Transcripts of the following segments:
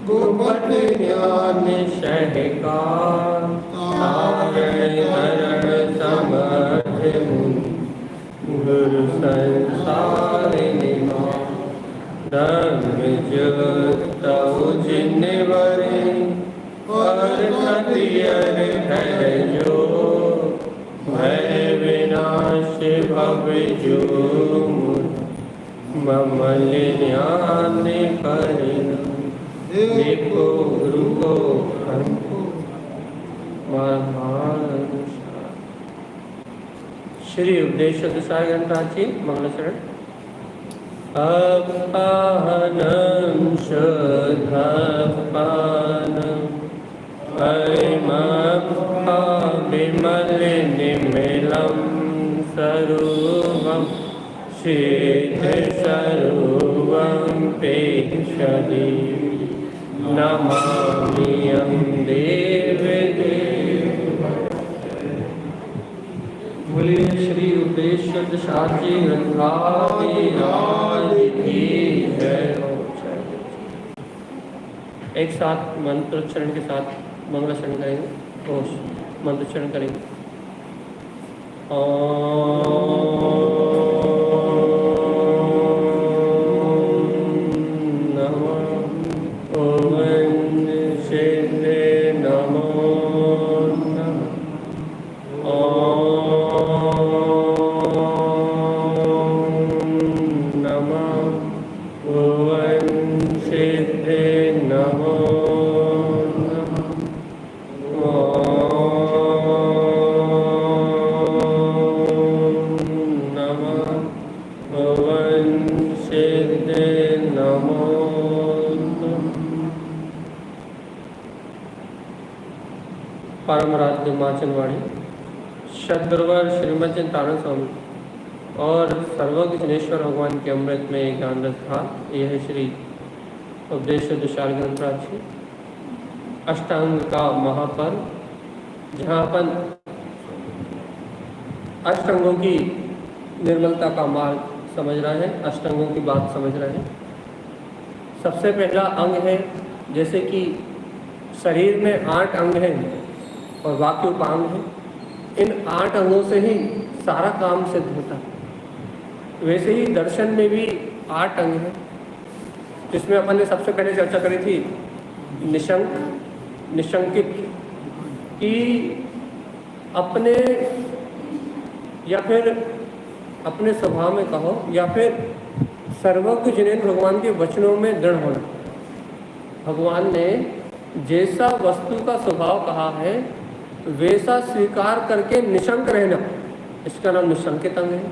गुपट ज्ञान शहकार तारण धरण समर्थ गुरु संसार निवास धर्म ज्योत जिन्वरे और खतियर है जो भय विनाश भव जो ममल ज्ञान परिणाम देखो गुरु को हमको श्री उपदेश साई ग्रंथ जी मंगल शरण अपानम शोधापानम अयमपा विमल निमिलम सरूपम सिद्ध सरूपम पेक्षदे नमाम्यहं देव देव। बोलिए श्री उपदेश शास्त्री ग्रंथाधिराज की जय। एक साथ मंत्रोच्चारण के साथ मंगलाचरण करेंगे और मंत्रोच्चारण करेंगे। माचनवाणी सदगुरुवर श्रीमद तारण स्वामी और सर्वज्ञ जनेश्वर भगवान के अमृत में ज्ञान रस था। यह है श्री उपदेश विशाल ग्रंथ जी अष्टांग का महापर्व, जहाँ अपन अष्टांगों की निर्मलता का मार्ग समझ रहे हैं, अष्टांगों की बात समझ रहे हैं। सबसे पहला अंग है, जैसे कि शरीर में 8 अंग हैं और बाकी उपांग है, इन 8 अंगों से ही सारा काम सिद्ध होता है। वैसे ही दर्शन में भी 8 अंग हैं, जिसमें अपन ने सबसे पहले चर्चा करी थी निशंक निशंकित कि अपने या फिर अपने स्वभाव में कहो या फिर सर्वज्ञ जिनेन्द्र भगवान के वचनों में दृढ़ होना। भगवान ने जैसा वस्तु का स्वभाव कहा है वैसा स्वीकार करके निशंक रहना, इसका नाम निशंकित अंग है।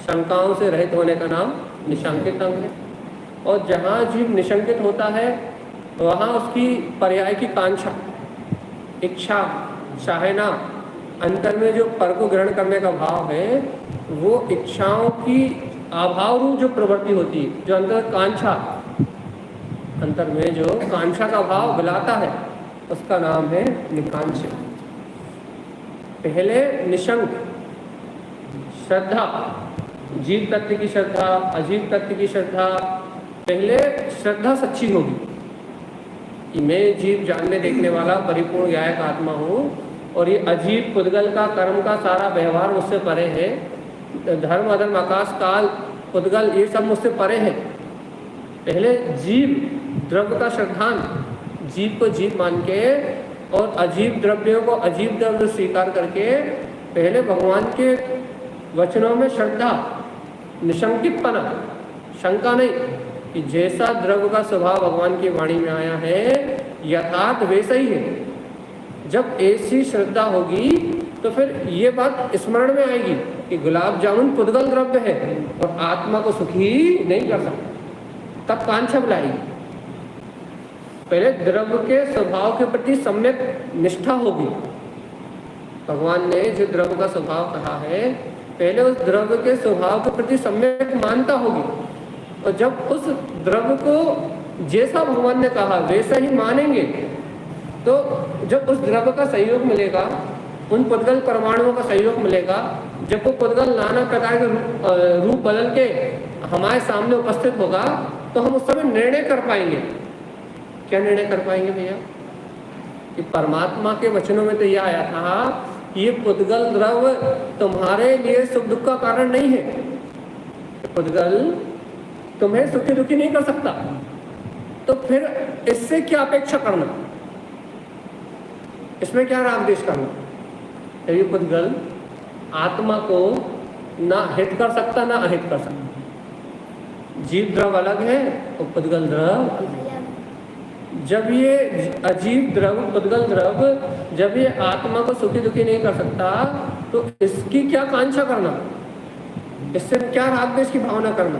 शंकाओं से रहित होने का नाम निशंकित अंग है। और जहाँ जीव निशंकित होता है वहाँ उसकी पर्याय की कांक्षा, इच्छा, चाहना, अंतर में जो पर को ग्रहण करने का भाव है, वो इच्छाओं की अभाव रूप जो प्रवृत्ति होती है, जो अंतर कांक्षा, अंतर में जो कांक्षा का भाव बिलाता है, उसका नाम है निकांक्ष। पहले निशंक श्रद्धा, जीव तत्व की श्रद्धा, अजीव तत्व की श्रद्धा। पहले श्रद्धा सच्ची होगी कि मैं जीव जानने देखने वाला परिपूर्ण गायक आत्मा हूँ और ये अजीब पुद्गल का कर्म का सारा व्यवहार मुझसे परे है, धर्म अधर्म आकाश काल पुद्गल ये सब मुझसे परे है। पहले जीव द्रव्य का श्रद्धान, जीव को जीव मान के और अजीब द्रव्यों को अजीब द्रव्य स्वीकार करके पहले भगवान के वचनों में श्रद्धा, निशंकितपना, शंका नहीं कि जैसा द्रव्य का स्वभाव भगवान की वाणी में आया है यथार्थ वैसा ही है। जब ऐसी श्रद्धा होगी तो फिर ये बात स्मरण में आएगी कि गुलाब जामुन पुद्गल द्रव्य है और आत्मा को सुखी नहीं कर सकता, तब कांक्षा बुलाएगी। पहले द्रव्य के स्वभाव के प्रति सम्यक निष्ठा होगी। भगवान ने जो द्रव्य का स्वभाव कहा है, पहले उस द्रव्य के स्वभाव के प्रति सम्यक मानता होगी, और जब उस द्रव्य को जैसा भगवान ने कहा वैसा ही मानेंगे तो जब उस द्रव्य का सहयोग मिलेगा, उन पुद्गल परमाणुओं का सहयोग मिलेगा, जब वो पुद्गल नाना प्रकार के रूप बदल के हमारे सामने उपस्थित होगा, तो हम उस समय निर्णय कर पाएंगे। क्या निर्णय कर पाएंगे भैया? कि परमात्मा के वचनों में तो यह आया था कि ये पुद्गल द्रव्य तुम्हारे लिए सुख दुख का कारण नहीं है, पुद्गल तुम्हें सुखी दुखी नहीं कर सकता, तो फिर इससे क्या अपेक्षा करना, इसमें क्या राग द्वेष करना। ये पुद्गल आत्मा को ना हित कर सकता ना अहित कर सकता। जीव द्रव अलग है और पुद्गल द्रव। जब ये अजीब द्रव पुद्गल द्रव जब ये आत्मा को सुखी दुखी नहीं कर सकता, तो इसकी क्या कांक्षा करना, इससे क्या राग द्वेष की भावना करना।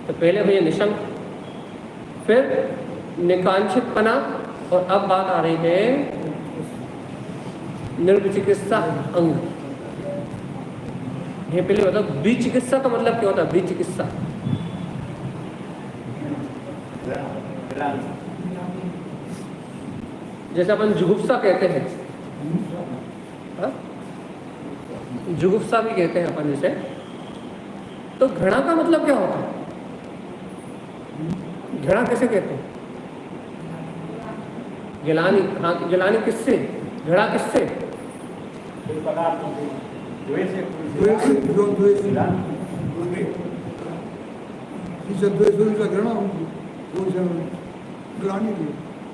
तो पहले भैया निशंक, फिर निकांक्षितपना, और अब बात आ रही है निर्विचिकित्सा अंग। ये पहले बताओ विचिकित्सा का मतलब क्या होता है? विचिकित्सा जैसे अपन जुगुप्सा कहते हैं, जुगुप्सा भी कहते हैं अपन जिसे। तो घृणा का मतलब क्या होता है? घृणा किसे कहते हैं? गिलानी। हाँ, गिलानी किससे? घृणा किससे?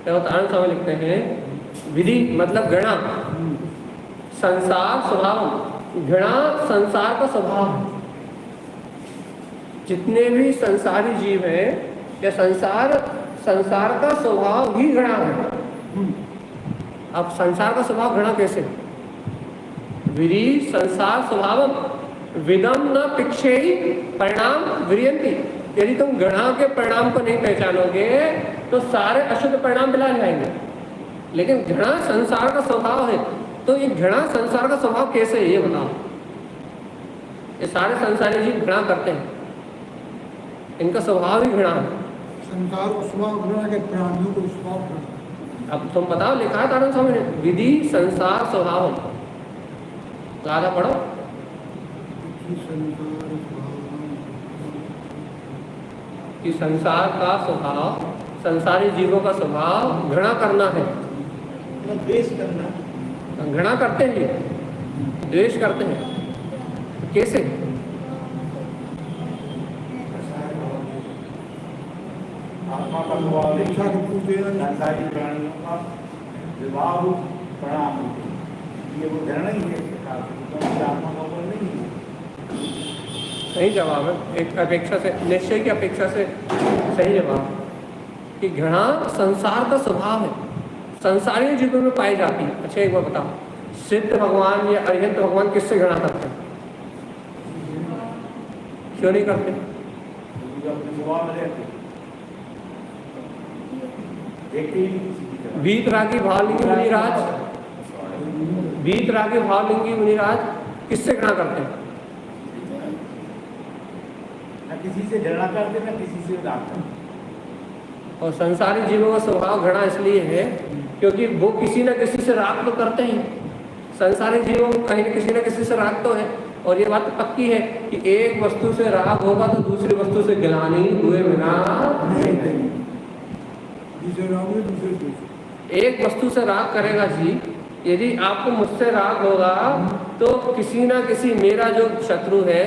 उदाहरण समय लिखते हैं, विधि मतलब घृणा, संसार स्वभाव। घृणा संसार का स्वभाव है। जितने भी संसारी जीव हैं या संसार का स्वभाव ही घृणा है। अब संसार का स्वभाव घृणा कैसे? विधि संसार स्वभाव विदम न पिक्षेहि परिणाम विरियंति। यदि तुम घृणा के परिणाम को नहीं पहचानोगे तो सारे अशुद्ध परिणाम मिला जाएंगे। लेकिन घृणा संसार का स्वभाव है, तो ये घृणा संसार का स्वभाव कैसे है ये बताओ। ये सारे संसारी जीव घृणा करते हैं, इनका स्वभाव ही घृणा है। संसार का स्वभाव घृणा के प्राणियों को स्वभाव घृणा। अब तुम बताओ, लिखा है तारण स्वामी ने, विधि संसार स्वभाव। ज्यादा पढ़ो। कि संसार का स्वभाव, संसारी जीवों का स्वभाव घृणा करना है, द्वेष करना। घृणा करते हैं, द्वेष करते हैं। कैसे? आत्मा का स्वभाव इच्छा को पूछते हैं, संसारी प्राणियों का विवाह प्रणाम, ये वो घृणा ही है। आत्मा का वो नहीं है। सही जवाब है, एक अपेक्षा से, निश्चय की अपेक्षा से सही जवाब कि घृणा संसार का स्वभाव है, संसारी जीवों में पाई जाती है। अच्छा एक बार बताओ, सिद्ध भगवान या अरिहंत भगवान किससे घृणा करते हैं? क्यों नहीं करते? वीतरागी भावलिंगी मुनिराज, वीतरागी भावलिंगी मुनिराज किससे घृणा करते हैं? न किसी से घृणा करते, न किसी से राग करते। और संसारी जीवों का स्वभाव घृणा इसलिए है क्योंकि वो किसी न किसी से राग तो करते हैं। संसारी जीवों कहीं न किसी से राग तो है। और ये बात पक्की है कि एक वस्तु से राग होगा तो दूसरी वस्तु से गिलानी हुए बिना नहीं। एक वस्तु से राग करेगा जी, यदि आपको मुझसे राग होगा तो किसी ना किसी मेरा जो शत्रु है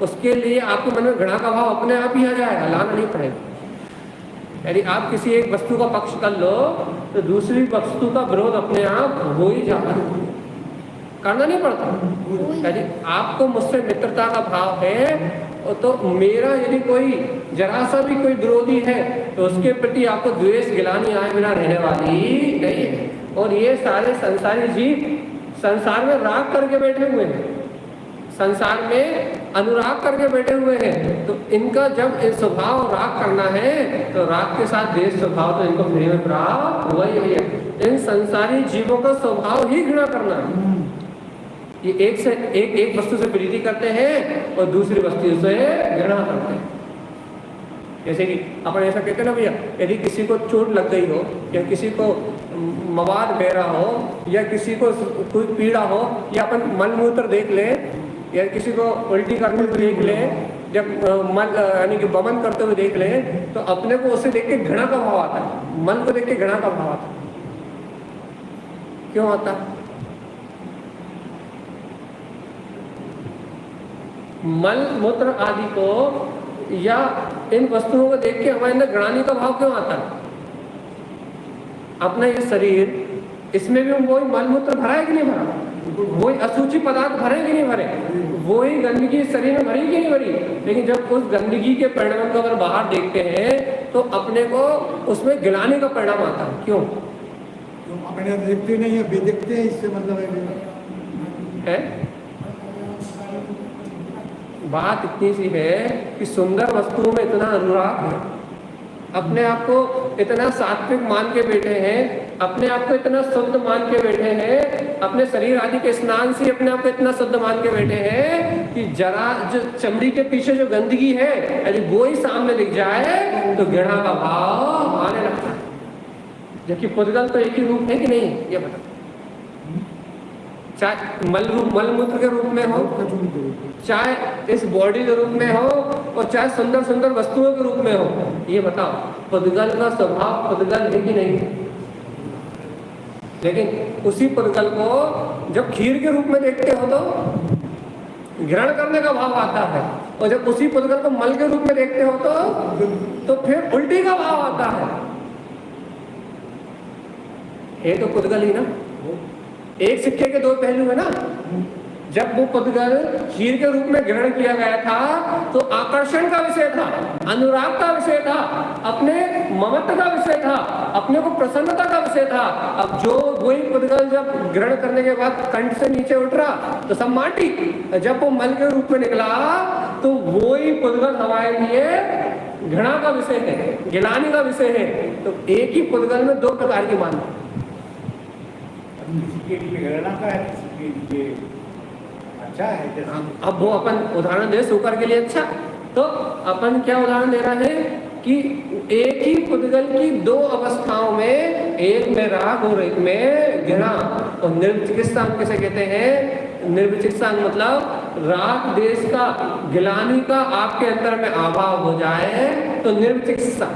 उसके लिए आपको मन में घृणा का भाव अपने आप ही आ जाएगा, लाना नहीं पड़ेगा। यदि आप किसी एक वस्तु का पक्ष कर लो तो दूसरी वस्तु का विरोध अपने आप हो ही जाता है, करना नहीं पड़ता। यदि आपको मुझसे मित्रता का भाव है तो मेरा यदि कोई जरा सा भी कोई विरोधी है तो उसके प्रति आपको द्वेष गिलानी आए बिना रहने वाली नहीं है। और ये सारे संसारी जीव संसार में राग करके बैठे हुए हैं, संसार में अनुराग करके बैठे हुए हैं। तो इनका जब स्वभाव राग करना है तो राग के साथ द्वेष स्वभाव तो इनको फ्री में प्राप्त हुआ ही है। इन संसारी जीवों का स्वभाव ही घृणा करना है। ये एक वस्तु से प्रीति करते हैं और दूसरी वस्तु से घृणा करते हैं। जैसे कि अपन ऐसा कहते हैं ना भैया, यदि किसी को चोट लग गई हो या किसी को मवाद बह रहा हो या किसी को कोई पीड़ा हो या अपन मल मूत्र देख ले या किसी को उल्टी करते हुए देख ले जब मल यानी कि वमन करते हुए देख ले तो अपने को उसे देख के घृणा का भाव आता है, मन को देख के घृणा का भाव आता है। क्यों आता है? मल मूत्र आदि को या इन वस्तुओं को देख के हमारे अंदर घृणानी का भाव क्यों आता है? अपना ये शरीर, इसमें भी वही मल मूत्र भरा है कि नहीं भरा? वही अशुचि पदार्थ भरे कि नहीं भरे? वही गंदगी शरीर में भरी कि नहीं भरी? लेकिन जब उस गंदगी के परिणाम को अगर बाहर देखते हैं तो अपने को उसमें गिलाने का परिणाम आता है। क्यों? अपने देखते नहीं है, देखते हैं, इससे मतलब है। बात इतनी सी है कि सुंदर वस्तुओं में इतना अनुराग है, अपने आप को इतना सात्विक मान के बैठे हैं, अपने आप को इतना शुद्ध मान के बैठे हैं, अपने शरीर आदि के स्नान से अपने आप को इतना शुद्ध मान के बैठे हैं कि जरा जो चमड़ी के पीछे जो गंदगी है यदि वो ही सामने दिख जाए तो घृणा का भाव आने लगता है। जबकि पुद्गल तो एक ही रूप है कि नहीं? ये बता, चाहे मल मूत्र के रूप में हो, चाहे इस बॉडी के रूप में हो और चाहे सुंदर सुंदर वस्तुओं के रूप में हो, ये बताओ पुद्गल का स्वभाव पुद्गल है कि नहीं? लेकिन उसी पुद्गल को जब खीर के रूप में देखते हो तो ग्रहण करने का भाव आता है, और जब उसी पुद्गल को मल के रूप में देखते हो तो फिर उल्टी का भाव आता है तो पुद्गल ही ना। एक सिक्के के दो पहलू है ना। जब वो पुद्गल खीर के रूप में ग्रहण किया गया था तो आकर्षण का विषय था, अनुराग का विषय था, अपने ममत्व का विषय था, अपने को प्रसन्नता का विषय था। अब जो वही पुद्गल जब ग्रहण करने के बाद कंठ से नीचे उठ रहा तो सब माटी, जब वो मल के रूप में निकला तो वही पुद्गल हमारे लिए घृणा का विषय है, गिलानी का विषय है। तो एक ही पुद्गल में दो प्रकार की मान, अच्छा है। अब वो अपन उदाहरण दे शुकर के लिए, अच्छा तो अपन क्या उदाहरण दे रहे हैं कि एक ही पुद्गल की दो अवस्थाओं में, एक में राग और एक में घृणा। और निर्विचिकित्सा किसे कहते हैं? निर्विचिकित्सा मतलब राग देश का, गिलानी का आपके अंदर में अभाव हो जाए तो निर्विचिकित्सा।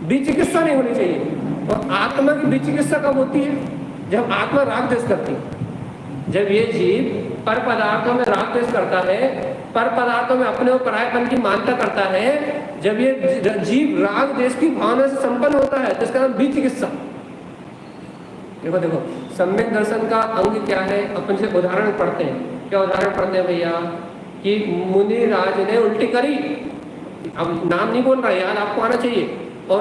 विचिकित्सा नहीं होनी चाहिए। और आत्मा की विचिकित्सा कब होती है? जब आत्मा राग देश करती है। जब ये जीव पर पदार्थों में राग देश करता है, पर पदार्थों में अपने और परायपन की मानता करता है, जब ये जीव राग देश की भावना से संपन्न होता है तो इसका नाम विचिकित्सा। देखो देखो सम्यक दर्शन का अंग क्या है? अपन से उदाहरण पढ़ते हैं। क्या उदाहरण पढ़ते हैं भैया? कि मुनि राज ने उल्टी करी, अब नाम नहीं बोल रहा, याद आपको आना चाहिए। और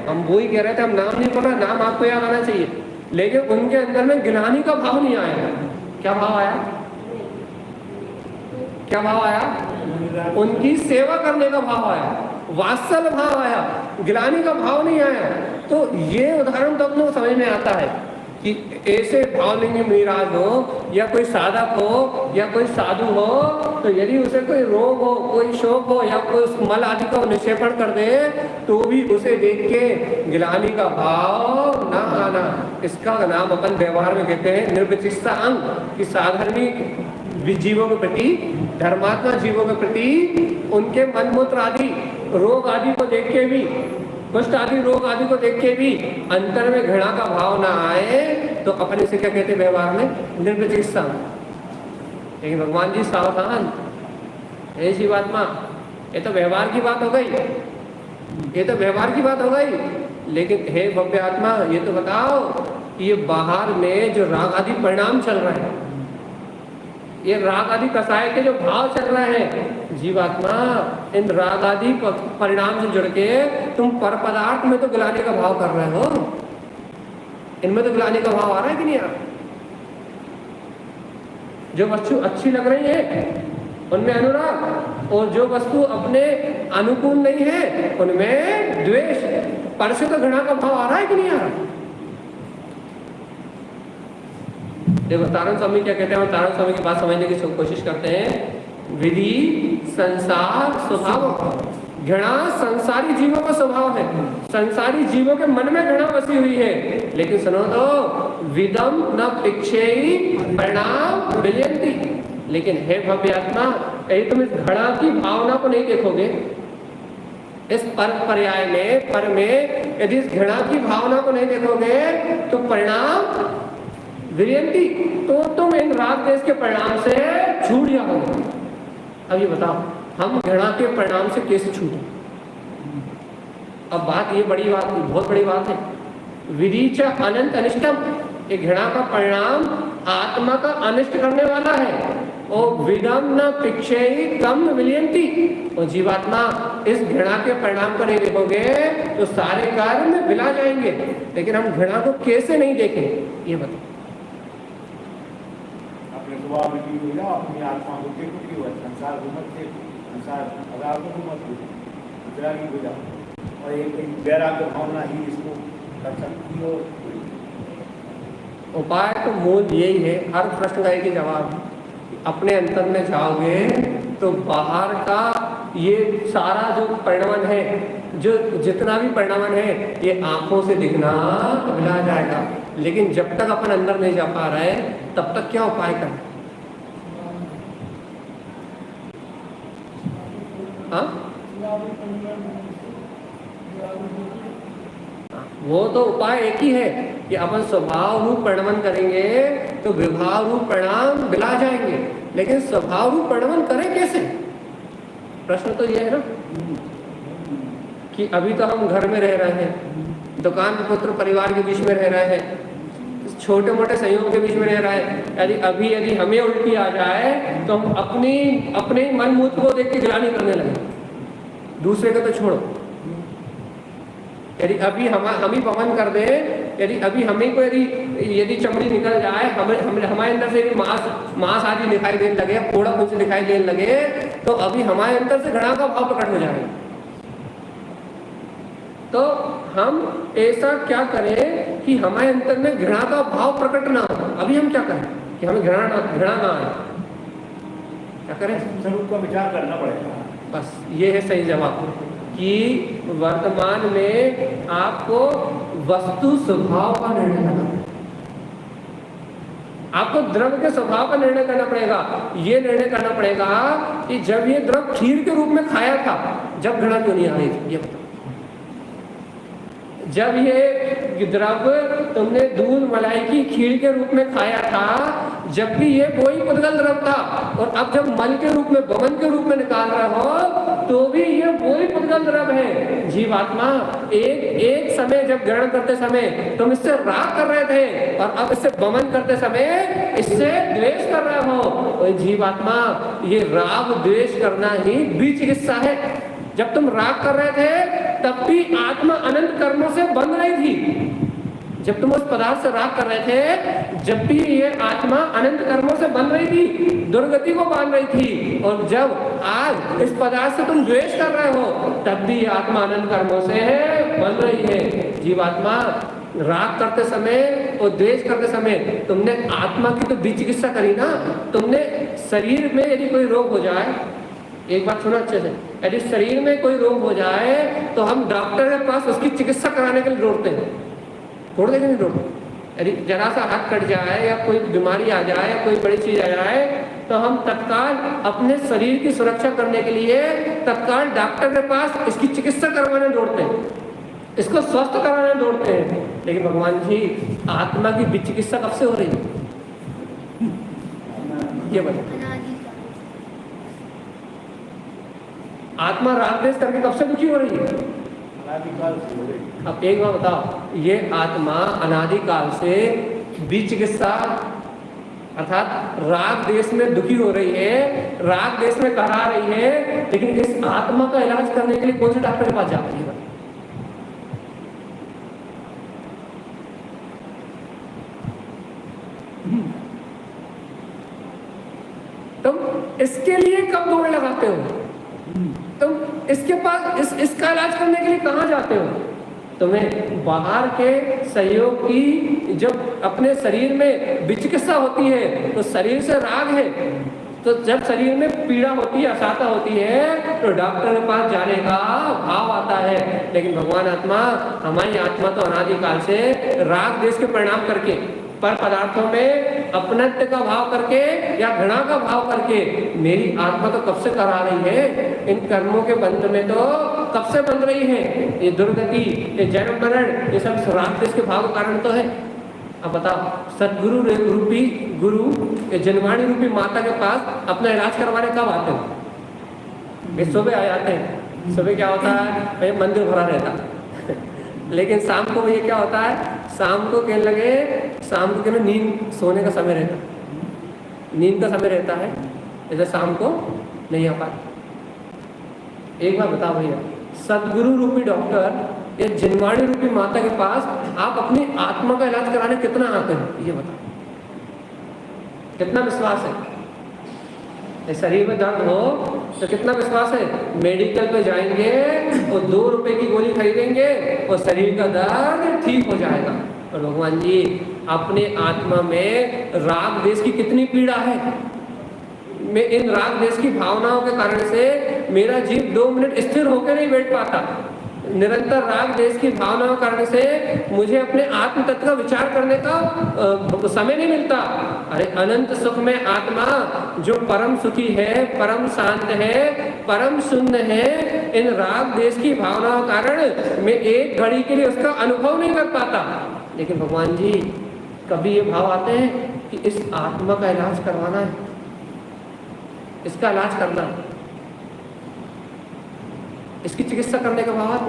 हम वही कह रहे थे, हम नाम नहीं बोल रहा, नाम आपको याद आना चाहिए। लेकिन उनके अंदर में गिलानी का भाव नहीं आया। क्या भाव आया? क्या भाव आया? उनकी सेवा करने का भाव आया, वात्सल्य भाव आया, गिलानी का भाव नहीं आया। तो ये उदाहरण तो अपने को समझ में आता है कि ऐसे भावलिंगी मिराज हो या कोई साधक हो या कोई साधु हो, तो यदि उसे कोई रोग हो, कोई शोक हो या कोई उस मल आदि का निक्षेपण कर दे तो भी उसे देख के गिलानी का भाव ना आना, इसका नाम अपन व्यवहार में कहते हैं निर्विचिकित्सा अंग। कि साधारण जीवों के प्रति, धर्मात्मा जीवों के प्रति उनके मन मूत्र आदि रोग आदि को देख के भी, कुष्ठ आदि रोग आदि को देख के भी अंतर में घृणा का भाव ना आए तो अपने से क्या कहते हैं व्यवहार में? निर्विचिकित्सा। लेकिन भगवान जी सावधान, हे जीवात्मा, ये तो व्यवहार की बात हो गई, ये तो व्यवहार की बात हो गई। लेकिन हे भव्य आत्मा, ये तो बताओ कि ये बाहर में जो राग आदि परिणाम चल रहे हैं, ये राग आदि कसाय के जो भाव चल रहे हैं, जीवात्मा इन राग आदि परिणाम से जुड़ के तुम पर पदार्थ में तो गिलाने का भाव कर रहे हो, इनमें तो गिलाने का भाव आ रहा है कि नहीं आ रहा? जो वस्तु अच्छी लग रही है उनमें अनुराग, और जो वस्तु अपने अनुकूल नहीं है उनमें द्वेष। पर से तो घृणा का भाव आ रहा है कि नहीं आ रहा? देखो तारण स्वामी क्या कहते हैं, तारण स्वामी की बात समझने की कोशिश करते हैं। विधि संसार स्वभाव, घृणा संसारी जीवों का स्वभाव है, संसारी जीवों के मन में घृणा बसी हुई है। लेकिन सुनो तो, विदम न पिक्षेयी परिणाम विजयंती। लेकिन हे भव्य आत्मा, यदि तुम इस घृणा की भावना को नहीं देखोगे, इस पर पर्याय में, पर में यदि इस घृणा की भावना को नहीं देखोगे तो परिणाम विजयंती, तो तुम इन राग देश के परिणाम से छूट जाओगे। अब ये बताओ, हम घृणा के परिणाम से कैसे छूटे? अब बात ये बड़ी बात, बहुत बड़ी बात है। विधि च अनंत अनिष्टम, ये घृणा का परिणाम आत्मा का अनिष्ट करने वाला है। और विदम न पिक्षेयी कम विलियंती, और जीवात्मा इस घृणा के परिणाम को नहीं देखोगे तो सारे कार्य में विला जाएंगे। लेकिन हम घृणा को कैसे नहीं देखें, ये बताओ। अपने स्वभाव में की हो, अपनी आत्मा को देखो की हो, संसार को मत देखो, संसार पदार्थों को मत देखो, दूसरा की हो जाओ। और एक वैराग्य भावना ही इसको कर सकती हो। उपाय तो मूल यही है, हर प्रश्न का एक ही जवाब है। अपने अंतर में जाओगे तो बाहर का ये सारा जो परिणाम है, जो जितना भी परिणाम है, ये आंखों से दिखना मिला जाएगा। लेकिन जब तक अपन अंदर नहीं जा पा रहे तब तक क्या उपाय करें? हाँ, वो तो उपाय एक ही है कि अपन स्वभाव रूप परिणमन करेंगे तो विभाव रूप परिणाम मिला जाएंगे। लेकिन स्वभाव रूप परिणमन करें कैसे? प्रश्न तो ये है ना कि अभी तो हम घर में रह रहे हैं, दुकान पुत्र परिवार के बीच में रह रहे हैं, छोटे मोटे संयोग के बीच में रह रहा है। यदि हमें उल्टी आ जाए तो हम अपने मन मूत्र को देख के गिलानी करने लगे, दूसरे का तो छोड़ो। यदि अभी हम ही पवन कर दे, यदि अभी हमें को यदि चमड़ी निकल जाए, हमारे अंदर से मांस आदि दिखाई देने लगे, फोड़ा कुछ दिखाई देने लगे, तो अभी हमारे अंदर से घृणा का भाव प्रकट हो जाएगा। तो हम ऐसा क्या करें कि हमारे अंदर में घृणा का भाव प्रकट ना हो? अभी हम क्या करें कि हमें घृणा ना आए? क्या करें? स्वरूप का विचार करना पड़ेगा। बस ये है सही जवाब कि वर्तमान में आपको वस्तु स्वभाव का निर्णय करना पड़ेगा, आपको द्रव्य के स्वभाव का निर्णय करना पड़ेगा। ये निर्णय करना पड़ेगा कि जब ये द्रव्य खीर के रूप में खाया था, जब घृणा क्यों नहीं आ रही थी? ये बताओ। जब ये द्रव्य तुमने दूध मलाई की खीर के रूप में खाया था, जब भी ये वही पुद्गल द्रव्य था, और अब जब मल के रूप में, बमन के रूप में निकाल रहे हो तो भी ये वही पुद्गल द्रव्य है। जीवात्मा एक समय जब ग्रहण करते समय तुम इससे राग कर रहे थे, और अब इससे बमन करते समय इससे द्वेष कर रहे हो। तो जीवात्मा, ये राग द्वेष करना ही बीज चिकित्सा है। जब तुम राग कर रहे थे तब भी आत्मा अनंत कर्मों से बंध रही थी। जब तुम उस पदार्थ से राग कर रहे थे, जब भी ये आत्मा अनंत कर्मों से बंध रही थी, दुर्गति को बांध रही थी। और जब आज इस पदार्थ से तुम द्वेष कर रहे हो, तब भी आत्मा अनंत कर्मों से बंध रही है। जीवात्मा, राग करते समय और द्वेष करते समय तुमने आत्मा की तो बीज चिकित्सा करी ना। तुमने शरीर में यदि कोई रोग हो जाए, एक बात सुनो अच्छे से, यदि शरीर में कोई रोग हो जाए तो हम डॉक्टर के पास उसकी चिकित्सा कराने के लिए दौड़ते हैं, छोड़ देंगे नहीं दौड़ते। यदि जरा सा हाथ कट जाए या कोई बीमारी आ जाए या कोई बड़ी चीज आ जाए तो हम तत्काल अपने शरीर की सुरक्षा करने के लिए तत्काल डॉक्टर के पास इसकी चिकित्सा करवाने दौड़ते हैं, इसको स्वस्थ कराने दौड़ते हैं। लेकिन भगवान जी, आत्मा की बीज चिकित्सा कब से हो रही है? ये बताओ। आत्मा राग द्वेष करके कब से दुखी हो रही है? अनादिकाल से हो रही। अब एक बार बताओ, ये आत्मा अनादिकाल से बीज चिकित्सा अर्थात राग देश में दुखी हो रही है, राग देश में करा रही है, लेकिन इस आत्मा का इलाज करने के लिए कौन से डॉक्टर के पास जाती है? तुम इसके लिए कब दौड़ लगाते हो? तुम इसके पास इसका इलाज करने के लिए कहाँ जाते हो? तुम्हें बाहर के सहयोग की जब अपने शरीर में विचिकित्सा होती है तो शरीर से राग है, तो जब शरीर में पीड़ा होती है, असाता होती है, तो डॉक्टर के पास जाने का भाव आता है। लेकिन भगवान आत्मा, हमारी आत्मा तो अनादिकाल से राग द्वेष के परिणाम करके, पर पदार्थों में अपनत्व का भाव करके या घृणा का भाव करके मेरी आत्मा तो कब से करा रही है, इन कर्मों के बंध में तो कब से बंध रही है। ये दुर्गति, ये जन्म मरण, ये सब राग द्वेष के भाव कारण तो है। अब बताओ, सदगुरु रूपी गुरु ये जनवाणी रूपी माता के पास अपना इलाज करवाने कब आते हैं? वे सुबह आ जाते हैं। सुबह क्या होता है भाई, मंदिर भरा रहता लेकिन शाम को ये क्या होता है, शाम को कहने लगे, शाम को कहने नींद, सोने का समय रहता, नींद का समय रहता है, जैसे शाम को नहीं आ पाते। एक बार बताओ भैया, सदगुरु रूपी डॉक्टर या जिनवाणी रूपी माता के पास आप अपनी आत्मा का इलाज कराने कितना आते हैं, ये बताओ, कितना विश्वास है? शरीर में दर्द हो तो कितना विश्वास है? मेडिकल पे जाएंगे और 2 रुपए की गोली खरीदेंगे और शरीर का दर्द ठीक हो जाएगा। और भगवान जी, अपने आत्मा में राग द्वेष की कितनी पीड़ा है। मैं इन राग द्वेष की भावनाओं के कारण से मेरा जीव 2 मिनट स्थिर होकर नहीं बैठ पाता। निरंतर राग द्वेष की भावनाओं के कारण से मुझे अपने आत्म तत्व का विचार करने का समय नहीं मिलता। अरे अनंत सुख में आत्मा जो परम सुखी है, परम शांत है, परम शून्य है, इन राग द्वेष की भावनाओं के कारण मैं एक घड़ी के लिए उसका अनुभव नहीं कर पाता। लेकिन भगवान जी, कभी ये भाव आते हैं कि इस आत्मा का इलाज करवाना है, इसका इलाज करना है, इसकी चिकित्सा करने का भाव है।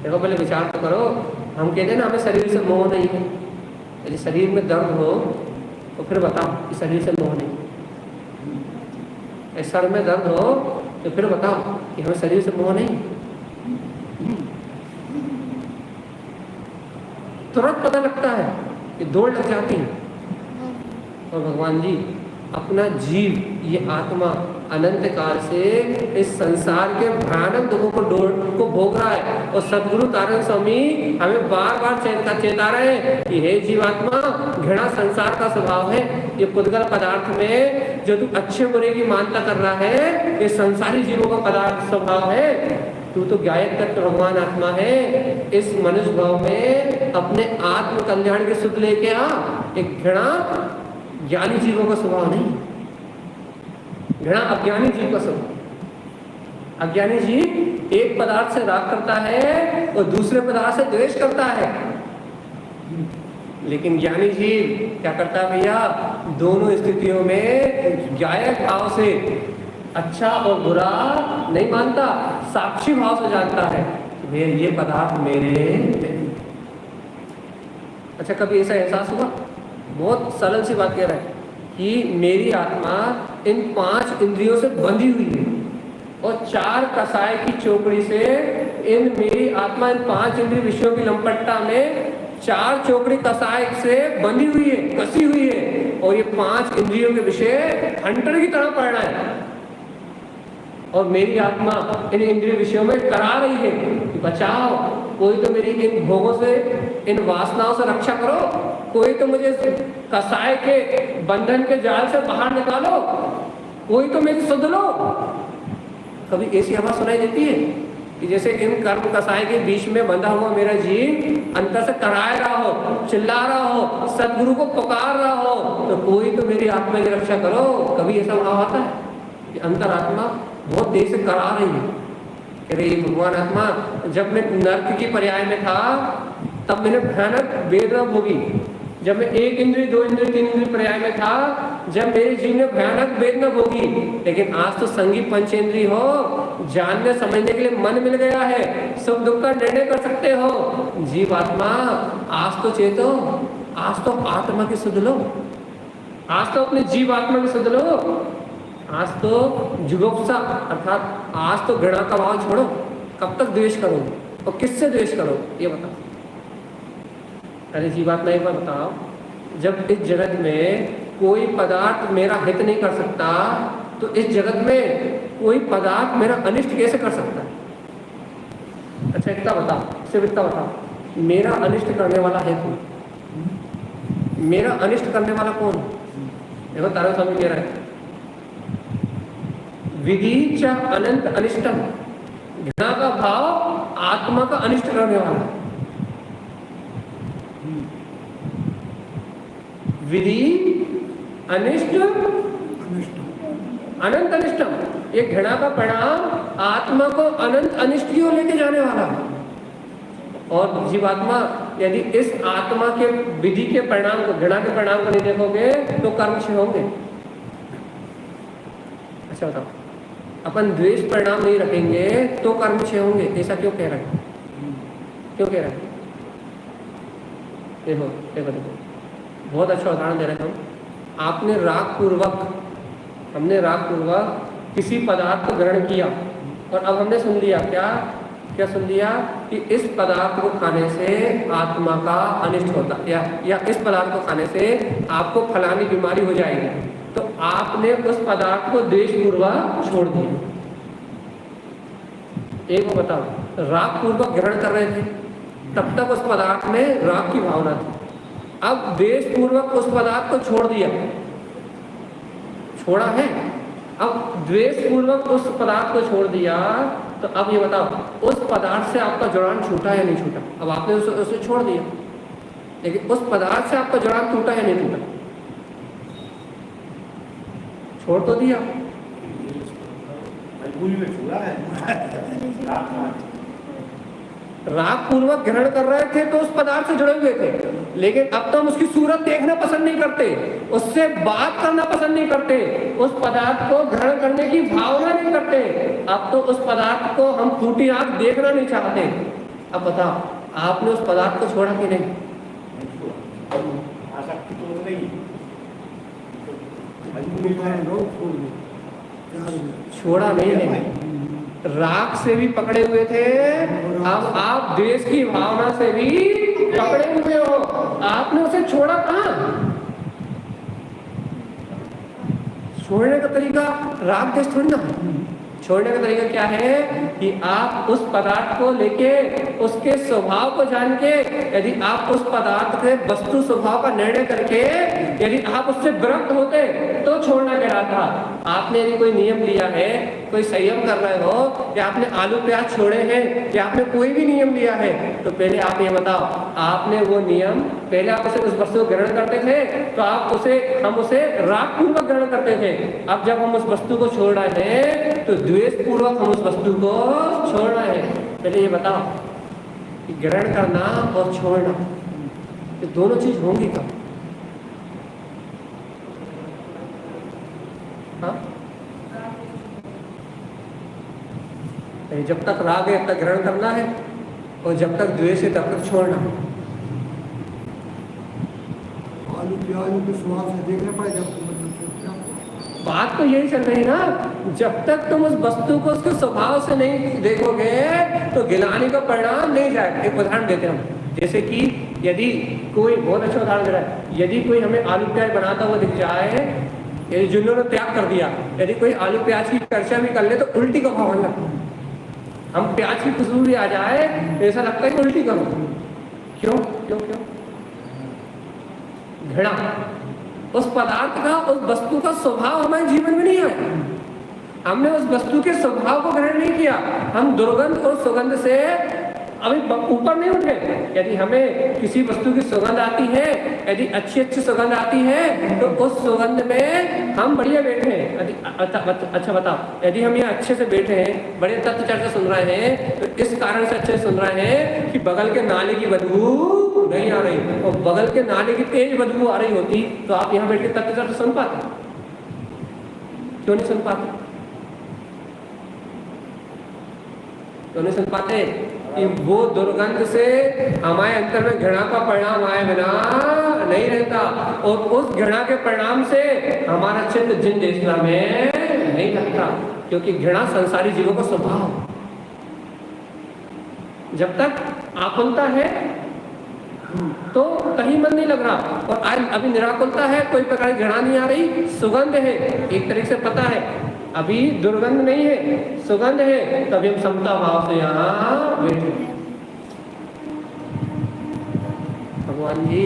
देखो पहले विचार तो करो। हम कहते हैं ना हमें शरीर से मोह नहीं है, यदि शरीर में दर्द हो तो फिर बताओ कि शरीर से मोह नहीं, सर में दर्द हो तो फिर बताओ कि हमें शरीर से मोह नहीं। तुरंत पता लगता है कि दौड़ लग जाती है। और भगवान जी, अपना जीव, ये आत्मा अनंत काल से इस संसार के भयानक दुखों को भोग रहा है। और सदगुरु तारण स्वामी हमें बार बार चेता रहे हैं कि हे जीवात्मा, घृणा संसार का स्वभाव है। ये पुद्गल पदार्थ में जो तू अच्छे बुरे की मानता कर रहा है, ये संसारी जीवों का पदार्थ स्वभाव है। तू तो गायक तत्व भगवान आत्मा है। इस मनुष्य भाव में अपने आत्म कल्याण की सुध लेके आ। एक घृणा ज्ञानी जीवों का स्वभाव नहीं, घृणा अज्ञानी जीव का स्वभाव। अज्ञानी जीव एक पदार्थ से राग करता है और दूसरे पदार्थ से द्वेष करता है। लेकिन ज्ञानी जीव क्या करता है भैया? दोनों स्थितियों में गायक भाव से अच्छा और बुरा नहीं मानता, साक्षी भाव से जानता है भैया ये पदार्थ मेरे नहीं। अच्छा, कभी ऐसा एहसास हुआ? बहुत सरल सी बात कह रहा है कि मेरी आत्मा इन 5 इंद्रियों से बंधी हुई है और 4 कसाय की चौकड़ी से इन मेरी आत्मा इन 5 इंद्रिय विषयों की लंपटता में 4 चौकड़ी कसाय से बंधी हुई है, कसी हुई है। और ये 5 इंद्रियों के विषय हंटर की तरह पड़ रहा है। और मेरी आत्मा इन इंद्रिय विषयों में करा रही है कि बचाओ, कोई तो मेरी इन भोगों से, इन वासनाओं से रक्षा करो, कोई तो मुझे कसाय के बंधन के जाल से बाहर निकालो, कोई तो मेरी सुध लो। कभी ऐसी आवाज सुनाई देती है कि जैसे इन कर्म कसाय के बीच में बंधा हुआ मेरा जीव अंतर से कराए रहा हो, चिल्ला रहा हो, सदगुरु को पुकार रहा हो, तो कोई तो मेरी आत्मा की रक्षा करो। कभी ऐसा भाव आता है कि अंतर आत्मा बहुत देर से करा रही है? अरे भगवान आत्मा, जब मैं नर्क की पर्याय में था तब मैंने भयानक वेदना भोगी। जब मैं 1 इंद्रिय, 2 इंद्रिय, 3 इंद्रिय पर्याय में था, जब मेरे जीव ने भयानक वेदना भोगी। लेकिन आज तो संगी पंचेंद्रिय हो, जानने समझने के लिए मन मिल गया है, सुख दुख का निर्णय कर सकते हो। जीवात्मा आज तो चेतो, आज तो आत्मा की सुध लो, आज तो अपने जीवात्मा की सुध लो। आज तो जुगुप्सा अर्थात आज तो घृणा का भाव छोड़ो। कब तक द्वेष करोगे और किससे द्वेष करो ये बताओ। अरे जीवात्मा एक बार बताओ, जब इस जगत में कोई पदार्थ मेरा हित नहीं कर सकता, तो इस जगत में कोई पदार्थ मेरा अनिष्ट कैसे कर सकता है? अच्छा इतना बताओ, सिर्फ इतना बताओ, मेरा अनिष्ट करने वाला है कौन? मेरा अनिष्ट करने वाला कौन? देखो तारा स्वामी कह रहा है विधि च अनंत अनिष्टम, घृणा का भाव आत्मा का अनिष्ट करने वाला। विधि अनिष्ट अनंत अनिष्टम, ये घृणा का परिणाम आत्मा को अनंत अनिष्ट की ओर लेके जाने वाला। और जीवात्मा यदि इस आत्मा के विधि के परिणाम को, घृणा के परिणाम को नहीं देखोगे तो कर्म क्षय होंगे। अच्छा बताओ, अपन द्वेष परिणाम नहीं रखेंगे तो कर्म क्षय होंगे, ऐसा क्यों कह रहे हैं? क्यों कह रहे हैं? देखो देखो देखो, बहुत अच्छा उदाहरण दे रहे हैं हम। आपने राग पूर्वक, हमने राग पूर्वक किसी पदार्थ को ग्रहण किया और अब हमने सुन लिया, क्या सुन लिया कि इस पदार्थ को खाने से आत्मा का अनिष्ट होता, या इस पदार्थ को खाने से आपको फलानी बीमारी हो जाएगी, तो आपने उस पदार्थ को द्वेषपूर्वक छोड़ दिया। एक को बताओ, राग पूर्वक ग्रहण कर रहे थे, तब तक उस पदार्थ में राग की भावना थी, अब द्वेषपूर्वक उस पदार्थ को छोड़ दिया, छोड़ा है, अब द्वेषपूर्वक उस पदार्थ को छोड़ दिया, तो अब ये बताओ उस पदार्थ से आपका जुड़ान छूटा या नहीं छूटा? अब आपने उसे छोड़ दिया, लेकिन उस पदार्थ से आपका जुड़ान टूटा या नहीं टूटा? छोड़ तो दिया। राग पूर्वक ग्रहण कर रहे थे तो उस पदार्थ से जुड़े हुए थे, लेकिन अब तो हम उसकी सूरत देखना पसंद नहीं करते, उससे बात करना पसंद नहीं करते, उस पदार्थ को ग्रहण करने की भावना नहीं करते, अब तो उस पदार्थ को हम फूटी आंख देखना नहीं चाहते। अब बताओ, आपने उस पदार्थ को छोड़ा कि नहीं? छोड़ा नहीं है, राग से भी पकड़े हुए थे, अब आप द्वेष की भावना से भी पकड़े हुए हो, आपने उसे छोड़ा कहाँ? छोड़ने का तरीका राग द्वेष थोड़ी ना, छोड़ने का तरीका क्या है कि आप उस पदार्थ को लेके उसके स्वभाव को जान के, यदि आप उस पदार्थ के वस्तु स्वभाव का निर्णय करके यदि आप उससे विरक्त होते तो छोड़ना कहलाता। आपने यदि कोई नियम लिया है, कोई संयम कर रहे हो, या आपने आलू प्याज छोड़े हैं, या आपने कोई भी नियम लिया है, तो पहले आप ये बताओ, आपने वो नियम, पहले आप उसे उस वस्तु को ग्रहण करते थे तो हम उसे राग पूर्वक ग्रहण करते थे, अब जब हम उस वस्तु को छोड़ रहे हैं तो द्वेष पूर्वक हम उस वस्तु को छोड़ रहे हैं। पहले ये बताओ कि ग्रहण करना और छोड़ना, ये दोनों चीज होंगी कब? हाँ, जब तक राग है तब तक ग्रहण करना है, और जब तक द्वेष है तब तक छोड़ना। आलू प्याज के स्वाद से देखना पड़ेगा। बात तो यही चल रही ना, जब तक तुम उस वस्तु को उसके स्वभाव से नहीं देखोगे तो गिलानी का परिणाम नहीं जाएगा। एक उदाहरण देते हम, जैसे कि यदि कोई, बहुत अच्छा उदाहरण दे रहा है, यदि कोई हमें आलू प्याज बनाता हुआ दिख जाए, यदि जिन्होंने त्याग कर दिया, यदि कोई आलू प्याज की चर्चा भी कर ले तो उल्टी का भाव लगता है। हम प्याज की खुशबू भी आ जाए तो ऐसा लगता है कि उल्टी करो। क्यों क्यों क्यों? घृणा, उस पदार्थ का, उस वस्तु का स्वभाव हमारे जीवन में नहीं है, हमने उस वस्तु के स्वभाव को ग्रहण नहीं किया, हम दुर्गंध और सुगंध से अभी ऊपर नहीं उठे। यदि हमें किसी वस्तु की सुगंध आती है, यदि अच्छी अच्छी सुगंध आती है, तो उस सुगंध में हम बढ़िया बैठे हैं। अच्छा बताओ, यदि हम यहाँ अच्छे से बैठे हैं, बड़े तत्व चर्चा सुन रहे हैं, तो इस कारण से अच्छे सुन रहे हैं कि बगल के नाले की बदबू नहीं आ रही, और बगल के नाले की तेज बदबू आ रही होती तो आप यहाँ बैठ के तत्व चर्चा सुन पाते? क्यों नहीं सुन पाते? क्यों नहीं सुन पाते? कि वो दुर्गंध से हमारे अंतर में घृणा का परिणाम आए बिना नहीं रहता, और उस घृणा के परिणाम से हमारा चित्त जिन देशना में नहीं लगता, क्योंकि घृणा संसारी जीवों का स्वभाव। जब तक आकुलता है तो कहीं मन नहीं लग रहा, और आज अभी निराकुलता है, कोई प्रकार की घृणा नहीं आ रही, सुगंध है, एक तरीके से पता है अभी दुर्गंध नहीं है, सुगंध है, तभी हम समता भाव से यहाँ बैठे। भगवान जी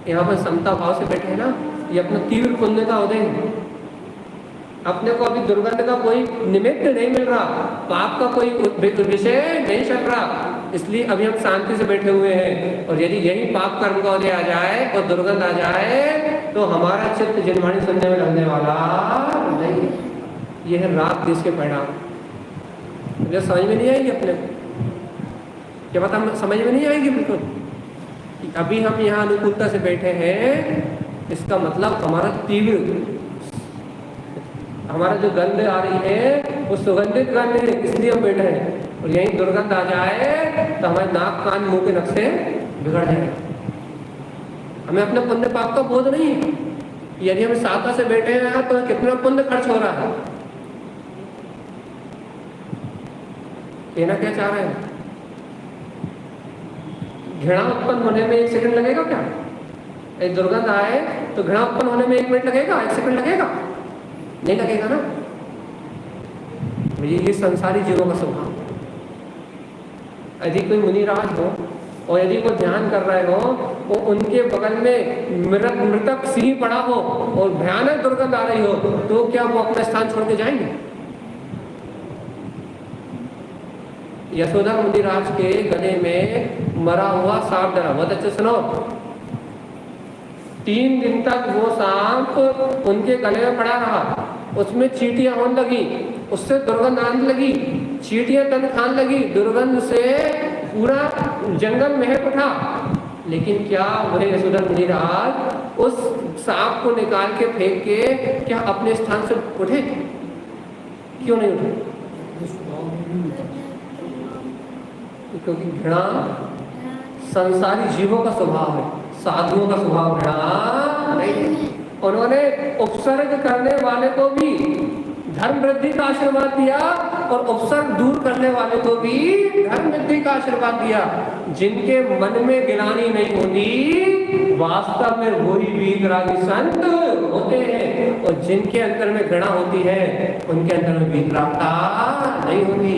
यहाँ पर समता भाव से बैठे हैं ना, ये अपना तीव्र पुण्य का उदय है। अपने को अभी दुर्गंध का कोई निमित्त नहीं मिल रहा, पाप का कोई विषय नहीं चल रहा, इसलिए अभी हम शांति से बैठे हुए हैं। और यदि यही पाप कर्म का उदय आ जाए और दुर्गंध आ जाए तो हमारा चित्त जिनवाणी सुनने में लगने वाला नहीं। यह है राग देश के परिणाम। मुझे समझ में नहीं आएगी अपने को, क्या पता समझ में नहीं आएगी बिल्कुल। अभी हम यहाँ अनुकूलता से बैठे हैं, इसका मतलब हमारा तीव्र, हमारा जो गंध आ रही है वो सुगंधित गंध है, इसलिए हम बैठे हैं। और यही दुर्गंध आ जाए तो हमारे नाक कान मुंह के नक्शे बिगड़ जाए। हमें अपने पुण्य पाप का बोध नहीं है। यदि हम साधना से बैठे हैं तो कितना पुण्य खर्च हो रहा है। कहना क्या चाह रहे हैं? घृणा उत्पन्न होने में 1 सेकंड लगेगा क्या? एक दुर्गंध आए तो घृणा उत्पन्न होने में 1 मिनट लगेगा, 1 सेकंड लगेगा? नहीं लगेगा ना। ये संसारी जीवों का स्वभाव। यदि कोई मुनिराज हो और यदि वो ध्यान कर रहे हो, वो उनके बगल में मृतक सिंह पड़ा हो और भयानक दुर्गंध आ रही हो, तो क्या वो अपना स्थान छोड़ के जाएंगे? यशोधर मुनिराज के गले में मरा हुआ सांप डरा। बहुत अच्छे सुनो, 3 दिन तक वो सांप उनके गले में पड़ा रहा, उसमें चींटियां होने लगी, उससे दुर्गंध आने लगी, चींटियां तन खाने लगी, दुर्गंध से पूरा जंगल महक उठा। लेकिन क्या वह यशोधर मुनिराज उस सांप को निकाल के फेंक के क्या अपने स्थान से उठे? क्यों नहीं उठे? क्योंकि घृणा संसारी जीवों का स्वभाव है, साधुओं का स्वभाव घृणा नहीं। उन्होंने उपसर्ग करने वाले को भी धर्म वृद्धि का आशीर्वाद दिया और उपसर्ग दूर करने वाले को भी धर्म वृद्धि का आशीर्वाद दिया। जिनके मन में गिलानी नहीं होती, वास्तव में वही वीतरागी संत होते हैं। और जिनके अंदर में घृणा होती है, उनके अंदर में वीतरागता नहीं होती।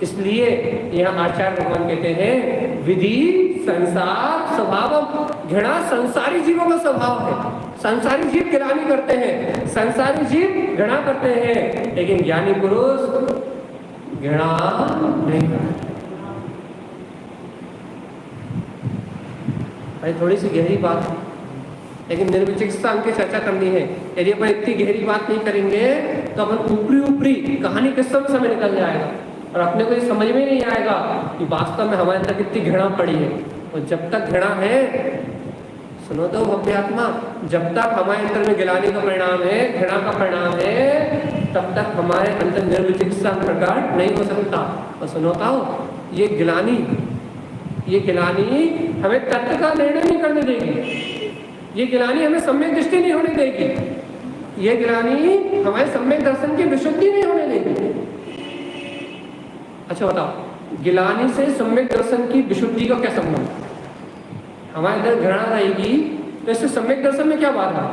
इसलिए यहाँ आचार्य भगवान कहते हैं विधि संसार स्वभाव। घृणा संसारी जीवों का स्वभाव है। संसारी जीव गिलानी करते हैं, संसारी जीव घृणा करते हैं, लेकिन ज्ञानी पुरुष घृणा नहीं करते। भाई थोड़ी सी गहरी बात है, लेकिन निर्विचिकित्सा हमकी चर्चा करनी है। यदि अपन इतनी गहरी बात नहीं करेंगे तो अपन ऊपरी ऊपरी कहानी किस समय निकल जाएगा और अपने को ये समझ में नहीं आएगा कि वास्तव में हमारे अंदर कितनी घृणा पड़ी है। और जब तक घृणा है, सुनो तो भव्य आत्मा, जब तक हमारे अंदर में गिलानी का परिणाम है, घृणा का परिणाम है, तब तक हमारे अंदर निर्विचिकित्सा प्रकट नहीं हो सकता। और सुनो तो ये गिलानी हमें तत्व का निर्णय नहीं करने देगी। ये गिलानी हमें सम्यक दृष्टि नहीं होने देगी। ये गिलानी हमारे सम्यक दर्शन की विशुद्धि नहीं होने देगी। अच्छा बताओ, गिलानी से सम्यक दर्शन की विशुद्धि का क्या संबंध? हमारे अंदर घृणा रहेगी तो इससे सम्यक दर्शन में क्या बाधा है?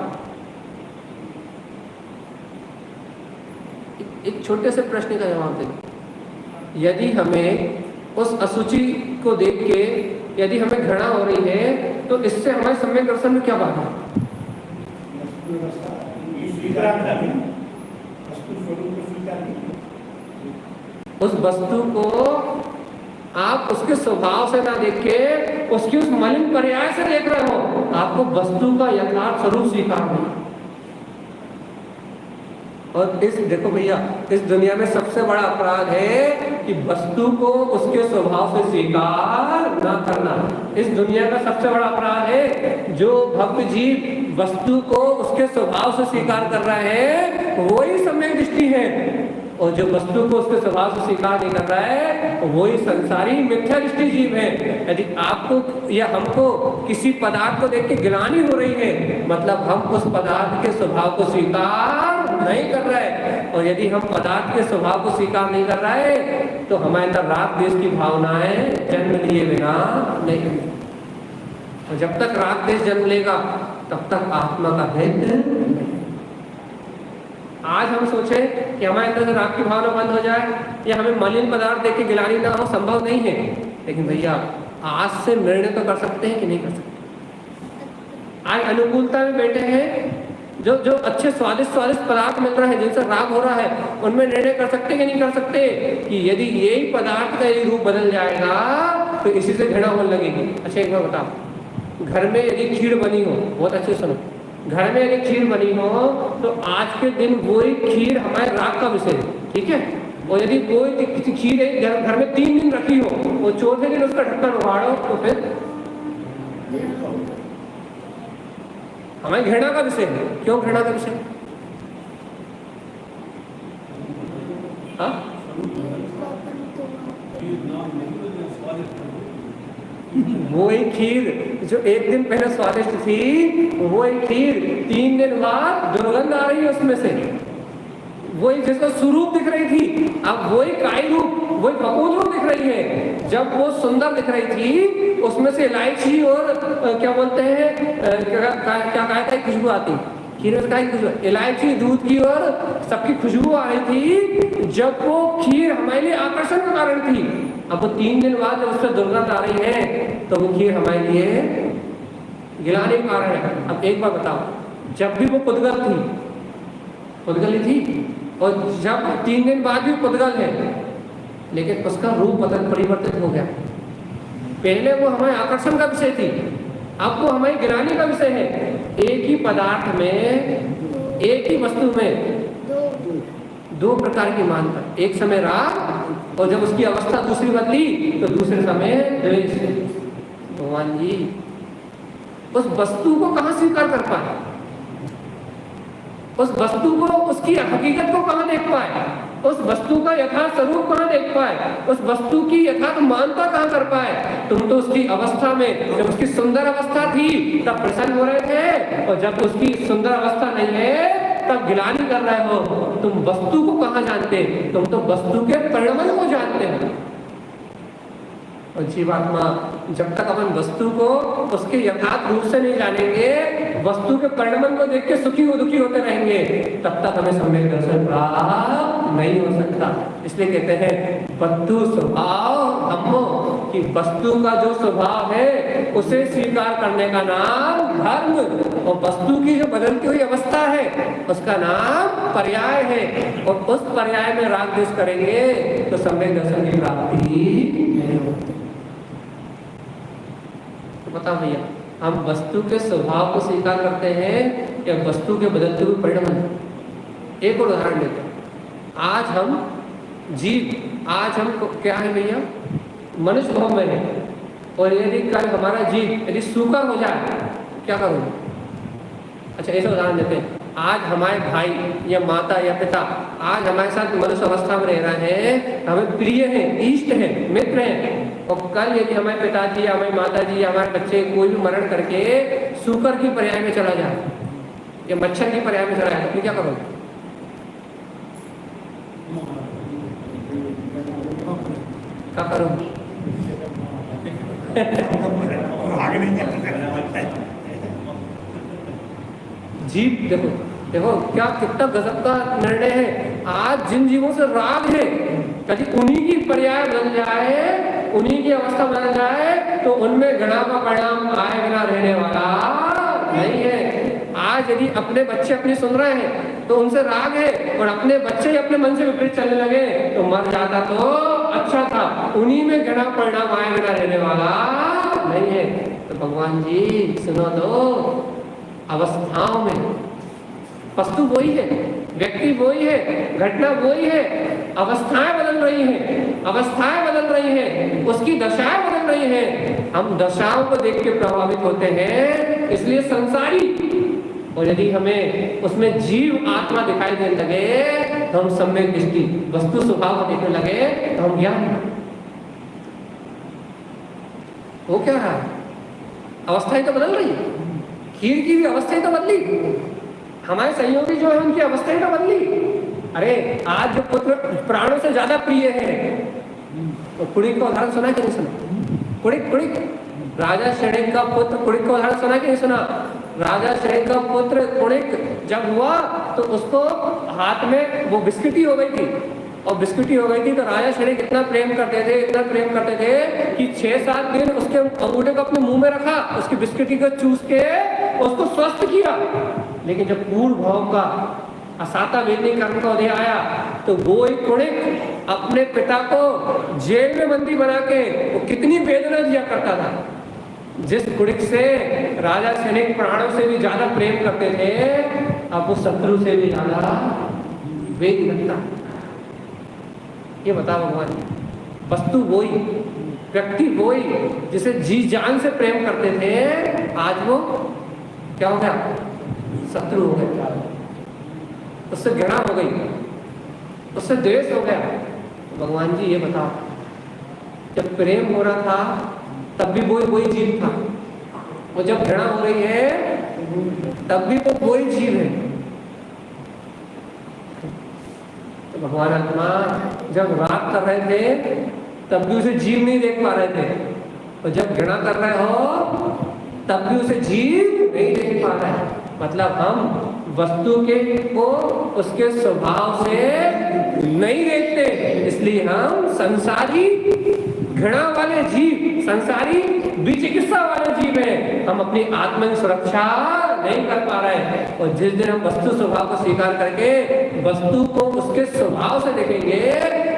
एक छोटे से प्रश्न का जवाब दें। यदि हमें उस अशुचि को देख के यदि हमें घृणा हो रही है तो इससे हमारे सम्यक दर्शन में क्या बाधा है? उस वस्तु को आप उसके स्वभाव से ना देख के उसकी उस मलिन पर्याय से देख रहे हो। आपको वस्तु का यथार्थ स्वरूप स्वीकार नहीं। और इस देखो भैया, इस दुनिया में सबसे बड़ा अपराध है कि वस्तु को उसके स्वभाव से स्वीकार ना करना। इस दुनिया का सबसे बड़ा अपराध है जो भक्त जीव वस्तु को उसके स्वभाव से स्वीकार कर रहा है, वही सम्यक दृष्टि है। और जो वस्तु को उसके स्वभाव से स्वीकार नहीं कर रहा है, वही संसारी मिथ्या दृष्टि जीव है। यदि आपको या हमको किसी पदार्थ को देख के गिलानी हो रही है, मतलब हम उस पदार्थ के स्वभाव को स्वीकार नहीं कर रहे हैं। और यदि हम पदार्थ के स्वभाव को स्वीकार नहीं कर रहे हैं तो हमारे अंदर राग द्वेष की भावनाएं जन्म लिए बिना नहीं। और जब तक राग द्वेष जन्म लेगा तब तक आत्मा का भेद। आज हम सोचे कि हमारे अंदर से राग की भावना बंद हो जाए या हमें मलिन पदार्थ देख के गिलानी ना हो, संभव नहीं है। लेकिन भैया आज से निर्णय तो कर सकते हैं कि नहीं कर सकते? आज अनुकूलता में बैठे हैं जो जो अच्छे स्वादिष्ट स्वादिष्ट पदार्थ मिल रहे हैं, जिनसे राग हो रहा है, उनमें निर्णय कर सकते कि नहीं कर सकते कि यदि यही पदार्थ का यदि रूप बदल जाएगा तो इसी से घृणा होने लगेगी। अच्छा एक बार बताओ, घर में यदि खीर बनी हो, बहुत अच्छे सुनो, घर में यदि खीर बनी हो तो आज के दिन वही खीर हमारे राग का विषय है, ठीक है। और यदि कोई किसी खीर एक घर में 3 दिन रखी हो और चौथे दिन उसका ढक्कन उखाड़ो तो फिर हमारी घृणा का विषय है। क्यों घृणा का विषय? हाँ, वही खीर जो एक दिन पहले स्वादिष्ट थी, वही खीर 3 दिन बाद दुर्गंध आ रही है उसमें से, वही जिसका स्वरूप दिख रही थी अब वही काई रूप, वही कपूर रूप दिख रही है। जब वो सुंदर दिख रही थी उसमें से इलायची और क्या बोलते हैं क्या कहा था खुशबू आती, खीर में खुशबू, इलायची दूध की और सबकी खुशबू आ रही थी। जब वो खीर हमारे लिए आकर्षण का कारण थी, अब वो 3 दिन बाद जब उससे दुर्गंध आ रही है तो वो खीर हमारे लिए गिलाने का कारण है। अब एक बार बताओ, जब भी वो पुद्गल थी, पुद्गल ही थी, और जब 3 दिन बाद भी पुद्गल है, लेकिन उसका रूप बदल परिवर्तित हो गया। पहले वो हमारे आकर्षण का विषय थी, अब वो हमारी गिलानी का विषय है। एक ही पदार्थ में, एक ही वस्तु में 2 प्रकार की मानता, एक समय राग और जब उसकी अवस्था दूसरी बदली तो दूसरे समय द्वेष। भगवान जी उस वस्तु को कहां स्वीकार कर पाए, उस वस्तु को, उसकी हकीकत को कहां देख पाए, उस वस्तु का यथार्थ स्वरूप कहां देख पाए, उस वस्तु की यथार्थ मानता कहां कर पाए। तुम तो उसकी अवस्था में, जब उसकी सुंदर अवस्था थी तब प्रसन्न हो रहे थे, और जब उसकी सुंदर अवस्था नहीं है तब गिलानी कर रहे हो। तुम वस्तु को कहां जानते, तुम तो वस्तु के परिणाम को जानते हो। और जीवात्मा जब तक अपन वस्तु को उसके यथार्थ रूप से नहीं जानेंगे, वस्तु के परिणाम को देख के सुखी व दुखी होते रहेंगे, तब तक हमें सम्यक दर्शन प्राप्त नहीं हो सकता। इसलिए कहते हैं वस्तु स्वभाव धम्मो, कि वस्तु का जो स्वभाव है उसे स्वीकार करने का नाम धर्म, और वस्तु की जो बदलती हुई अवस्था है उसका नाम पर्याय है। और उस पर्याय में राग द्वेष करेंगे तो सम्यक दर्शन की प्राप्ति नहीं होती। बताओ भैया, हम वस्तु के स्वभाव को स्वीकार करते हैं या वस्तु के बदलते हुए परिणाम? एक और उदाहरण लेते हैं। आज हम जीव, आज हम क्या है भैया, मनुष्य भाव में है, और यदि कल हमारा जीव यदि सूकर हो जाए क्या करोगे? अच्छा ऐसा उदाहरण देते हैं, आज हमारे भाई या माता या पिता आज हमारे साथ मनुष्य अवस्था में रह रहे हैं, हमें प्रिय हैं, इष्ट हैं, मित्र हैं, और कल यदि हमारे पिताजी या हमारी माता जी या हमारे बच्चे कोई भी मरण करके सूकर की पर्याय में चला जाए या मच्छर की पर्याय में चला जाए तो क्या करोगे? क्या करोगे? जीव देखो देखो क्या कितना गजब का निर्णय है। आज जिन जीवों से राग है, कभी उन्हीं की पर्याय बदल जाए, उन्हीं की अवस्था बदल जाए तो उनमें घृणा का परिणाम आए बिना रहने वाला नहीं है। आज यदि अपने बच्चे अपनी सुन रहे हैं तो उनसे राग है, और अपने बच्चे अपने मन से विपरीत चलने लगे तो मर जाता तो अच्छा था, उन्हीं में घृणा परिणाम आए बिना रहने वाला नहीं है। तो भगवान जी सुनो तो, अवस्थाओं में वस्तु वही है, व्यक्ति वही है, घटना वही है, अवस्थाएं बदल रही हैं, अवस्थाएं बदल रही हैं, उसकी दशाएं बदल रही हैं। हम दशाओं को देख के प्रभावित होते हैं, इसलिए संसारी, और यदि हमें उसमें जीव आत्मा दिखाई देने लगे तो हम सम्यक दृष्टि वस्तु स्वभाव को देखने लगे तो हम ज्ञान। वो क्या रहा, अवस्थाएं तो बदल रही, खीर की भी अवस्थाएं तो बदली, हमारे सहयोगी जो है उनकी अवस्थाएं तो बदली। अरे आज जो पुत्र प्राणों से ज्यादा प्रिय है, तो कुड़िक का उदाहरण सुना कि नहीं सुना? कुड़िक कुड़िक राजा शणिक का पुत्र कुड़िक का उदाहरण सुना कि नहीं सुना? राजा शणिक का पुत्र कुड़िक जब हुआ तो उसको हाथ में वो बिस्किटी हो गई थी, और बिस्कुटी हो गई थी तो राजा शरीक इतना प्रेम करते थे, इतना प्रेम करते थे कि 6-7 दिन उसके अंगूठे को अपने मुंह में रखा, उसकी बिस्कुटी को चूस के उसको स्वस्थ किया। लेकिन जब पूर्व भाव का असाता वेदनी कर्म का उदय आया तो वो एक कुणिक अपने पिता को जेल में बंदी बना के वो कितनी वेदना दिया करता था। जिस कुणिक से राजा सैनिक प्राणों से भी ज्यादा प्रेम करते थे, अब वो शत्रु से भी ज्यादा वेग लगता। ये बताओ भगवान, वस्तु वही, व्यक्ति वही जिसे जी जान से प्रेम करते थे, आज वो क्या हो गया? शत्रु हो गया, उससे घृणा हो गई, उससे द्वेष हो गया। भगवान जी ये बताओ, जब प्रेम हो रहा था तब भी वही जीव था, और जब घृणा हो रही है तब भी वो वही जीव है। तो भगवान आत्मा जब राग कर रहे थे तब भी उसे जीव नहीं देख पा रहे थे, और जब घृणा कर रहे हो तब भी उसे जीव नहीं देख पा रहे हैं। मतलब हम वस्तु के को उसके स्वभाव से नहीं देखते, इसलिए हम संसारी घृणा वाले जीव, संसारी विचिकित्सा वाले जीव हैं। हम अपनी आत्मा की सुरक्षा नहीं कर पा रहे हैं। और जिस दिन हम वस्तु स्वभाव को स्वीकार करके वस्तु को उसके स्वभाव से देखेंगे,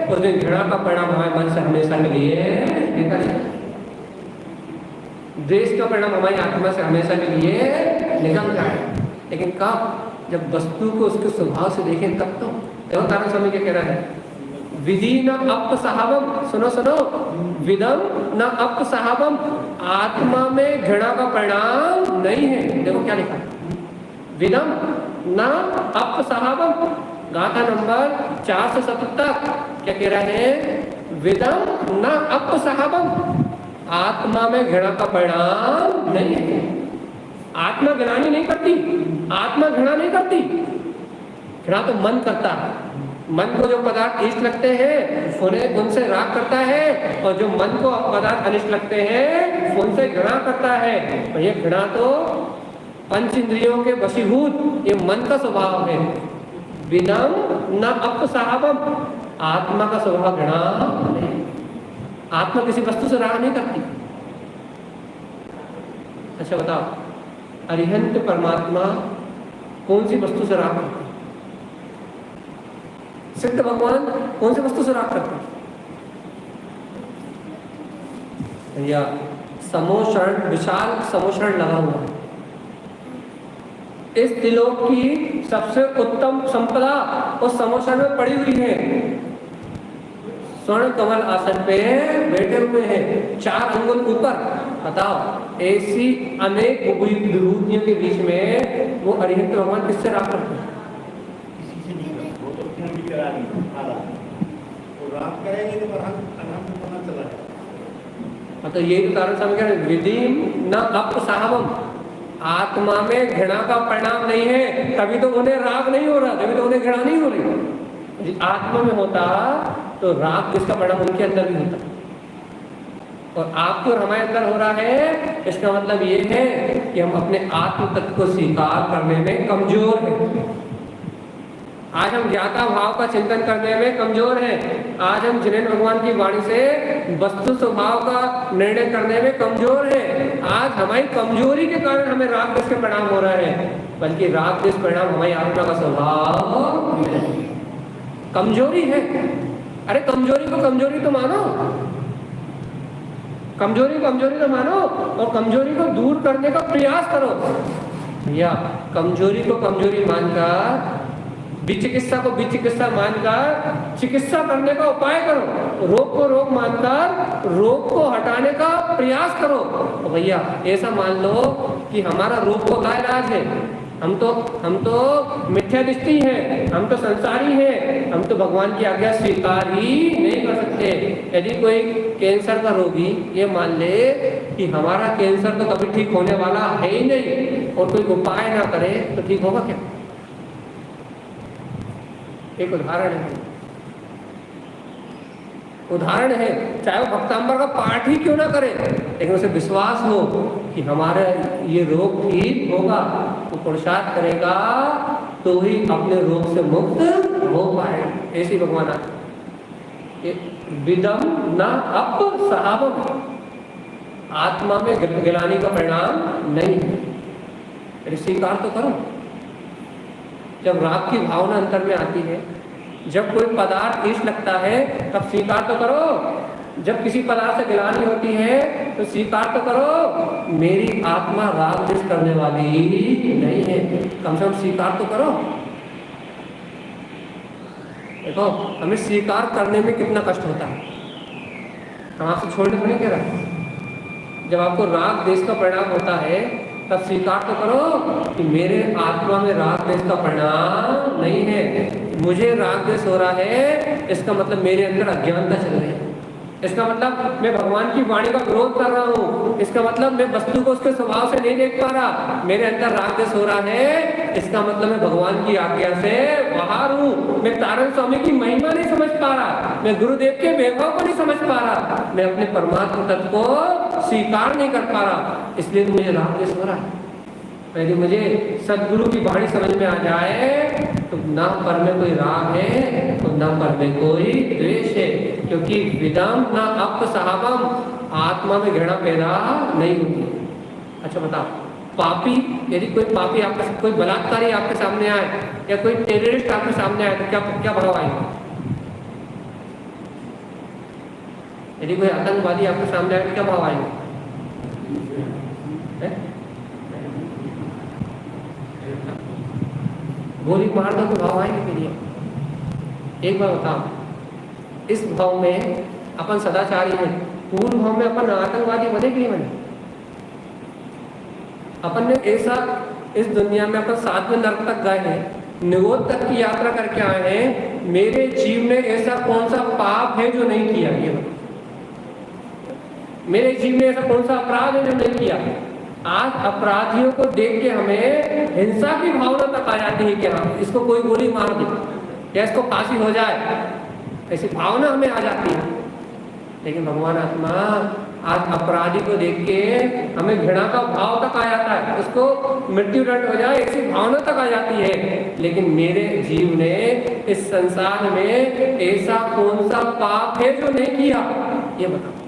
उस दिन घृणा का परिणाम हमारे मन से हमेशा के लिए निकल जाएगा। द्वेष का परिणाम हमारी आत्मा से हमेशा के लिए निकल जाए। लेकिन कब? जब वस्तु को उसके स्वभाव से देखें तब तो। एवं कारण स्वामी क्या कह रहा है? विधि न अपसहावम, सुनो सुनो, विदम न अपसहावम, आत्मा में घृणा का परिणाम नहीं है। देखो क्या लिखा है, विदम न अपसहावम, गाथा नंबर 477 क्या कह रहा है? विदम न अपसहावम, आत्मा में घृणा का परिणाम नहीं है। आत्मा ग्लानि नहीं करती, आत्मा घृणा नहीं करती। घृणा तो मन करता है। मन को जो पदार्थ इष्ट लगते हैं उन्हें उनसे राग करता है, और जो मन को पदार्थ अनिष्ट लगते हैं उनसे घृणा करता है। और ये घृणा तो पंच इंद्रियों के वशीभूत ये मन का स्वभाव है। विनम न अपसहावम, आत्मा का स्वभाव घृणा नहीं। आत्मा किसी वस्तु से राग नहीं करती। अच्छा बताओ, अरिहंत परमात्मा कौन सी वस्तु से राग करते? सिद्ध भगवान कौन सी वस्तु से राग करते? या समोषण, विशाल समोषण लगा हुआ है। इस त्रिलोक की सबसे उत्तम संपदा उस समोषण में पड़ी हुई है। स्वर्ण कमल आसन पे बैठे हुए हैं, 4 अंगुल ऊपर। बताओ, ऐसी अनेक विभूतियों के बीच में वो अरिहंत भगवान किससे राग करते हैं? किसी से नहीं करते। वो तो क्यों भी करा नहीं आला, वो राग करेंगे तो अनंत पता चला जाएगा। तो यही तो कारण समझ गए, विधि न अपसहावम, आत्मा में घृणा का परिणाम नहीं है, तभी तो उन्हें राग नहीं हो रहा, तभी तो उन्हें घृणा नहीं हो रही। आत्मा में होता तो राग किसका परिणाम उनके अंदर भी होता, और आपको हमारे अंदर हो रहा है। इसका मतलब ये है कि हम अपने आत्म तत्व को स्वीकार करने में कमजोर हैं। आज हम ज्ञाता भाव का चिंतन करने में कमजोर हैं। आज हम जिनेन्द्र भगवान की वाणी से वस्तु स्वभाव का निर्णय करने में कमजोर हैं। आज हमारी कमजोरी के कारण हमें राग किसके परिणाम हो रहा है, बल्कि राग किस परिणाम हमारी आत्मा का स्वभाव कमजोरी है। अरे कमजोरी को कमजोरी तो मानो, कमजोरी तो मानो, और कमजोरी को दूर करने का प्रयास करो। या कमजोरी को कमजोरी मानकर, विचिकित्सा को विचिकित्सा मानकर चिकित्सा करने का उपाय करो। रोग को रोग मानकर रोग को हटाने का प्रयास करो। तो भैया ऐसा मान लो कि हमारा रोग का इलाज है। हम तो मिथ्या दृष्टि हैं, हम तो संसारी हैं, हम तो भगवान की आज्ञा स्वीकार ही नहीं कर सकते। यदि कोई कैंसर का रोगी ये मान ले कि हमारा कैंसर तो कभी ठीक होने वाला है ही नहीं, और कोई उपाय ना करे तो ठीक होगा क्या? एक उदाहरण है, चाहे वो भक्तांबर का पाठ ही क्यों ना करे, लेकिन उसे विश्वास हो कि हमारा ये रोग ठीक होगा, वो पुरुषार्थ करेगा तो ही अपने रोग से मुक्त हो पाए। ऐसी भगवान आते विदम न अपसहावम, आत्मा में गिलानी का परिणाम नहीं है। अरे स्वीकार तो करो। जब राग की भावना अंतर में आती है, जब कोई पदार्थ ईश लगता है, तब स्वीकार तो करो। जब किसी पदार्थ से गिलानी होती है तो स्वीकार तो करो, मेरी आत्मा राग द्वेष करने वाली नहीं है। कम से कम स्वीकार तो करो। देखो, हमें स्वीकार करने में कितना कष्ट होता है। हम आपसे छोड़ने को नहीं कह रहे। जब आपको राग द्वेष का परिणाम होता है, तब स्वीकार तो करो कि मेरे आत्मा में राग द्वेष का परिणाम नहीं है। मुझे राग द्वेष हो रहा है, इसका मतलब मेरे अंदर अज्ञानता चल रही है। इसका मतलब मैं भगवान की वाणी का विरोध कर रहा हूँ। इसका मतलब मैं वस्तु को उसके स्वभाव से नहीं देख पा रहा। मेरे अंदर राग द्वेष हो रहा है, इसका मतलब मैं भगवान की आज्ञा से बाहर हूँ। मैं तारण स्वामी की महिमा नहीं समझ पा रहा। मैं गुरुदेव के वैभव को नहीं समझ पा रहा। मैं अपने परमात्मा तत्व को स्वीकार नहीं कर पा रहा। इसलिए तो मुझे राग द्वेष हो रहा है। यदि मुझे सदगुरु की वाणी समझ में आ जाए तो ना पर में कोई राग है तो ना पर में कोई द्वेष है, क्योंकि विदम ना अप सहावम, आत्मा में घृणा पैदा नहीं होती। अच्छा बताओ, पापी, यदि कोई पापी आपके, कोई बलात्कारी आपके सामने आए या कोई टेररिस्ट आपके सामने आए तो क्या भाव आएगा? यदि कोई आतंकवादी आपके सामने आए तो क्या भाव आएगा? गोली मार दो तो भाव आएंगे के लिए। एक बार बताओ, इस भाव में अपन सदाचारी हैं, पूर्ण भाव में अपन आतंकवादी बने कि नहीं बने? अपन ने ऐसा इस दुनिया में अपन 7वें नरक तक गए हैं, निगोद तक की यात्रा करके आए हैं। मेरे जीव ने ऐसा कौन सा पाप है जो नहीं किया? ये मेरे जीव में ऐसा कौन सा अपराध है जो नहीं किया? आज अपराधियों को देख के हमें हिंसा की भावना तक आ जाती है कि हाँ, इसको कोई गोली मार दे या इसको फांसी हो जाए, ऐसी भावना हमें आ जाती है। लेकिन भगवान आत्मा आज अपराधी को देख के हमें घृणा का भाव तक आ जाता है, उसको मृत्यु दंड हो जाए ऐसी भावना तक आ जाती है। लेकिन मेरे जीव ने इस संसार में ऐसा कौन सा पाप है जो नहीं किया? ये बताओ।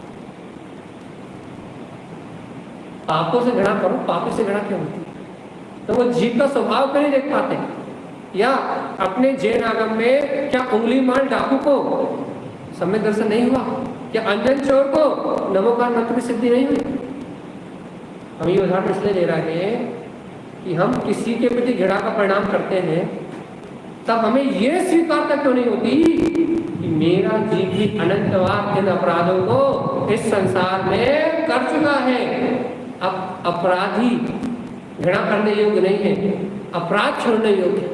पापों से घृणा करो, पापों से घृणा क्यों होती? तो वो जीव का स्वभाव क्यों नहीं देख पाते? या अपने जैन आगम में क्या उंगली मार डाकू को सम्यक दर्शन नहीं हुआ? क्या अंजन चोर को नमोकार मंत्र की सिद्धि नहीं हुई? हम ये उदाहरण इसलिए दे रहे हैं कि हम किसी के प्रति घृणा का परिणाम करते हैं, तब हमें ये स्वीकारता क्यों नहीं होती कि मेरा जीव भी अनंतवार इन अपराधों को इस संसार में कर चुका है। अब अपराधी घृणा करने योग्य नहीं है, अपराध छोड़ने योग्य है।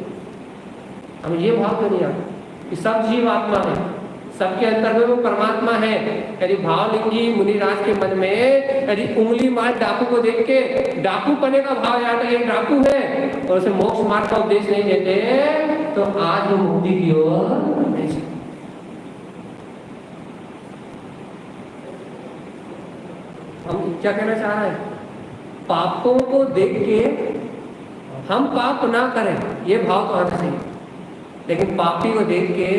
हमें ये भाव तो नहीं आता कि सब जीव आत्मा है, सबके अंतर में वो परमात्मा है। यदि भावलिंगी मुनिराज के मन में यदि उंगली मार डाकू को देख के डाकू पने का भाव आता है, ये डाकू है, और उसे मोक्ष मार्ग का उपदेश नहीं देते, तो आज वो मुक्ति की ओर नहीं चलते। हम क्या कहना चाह रहे हैं? पापों को देख के हम पाप ना करें, ये भाव तो आना चाहिए। लेकिन पापी को देख के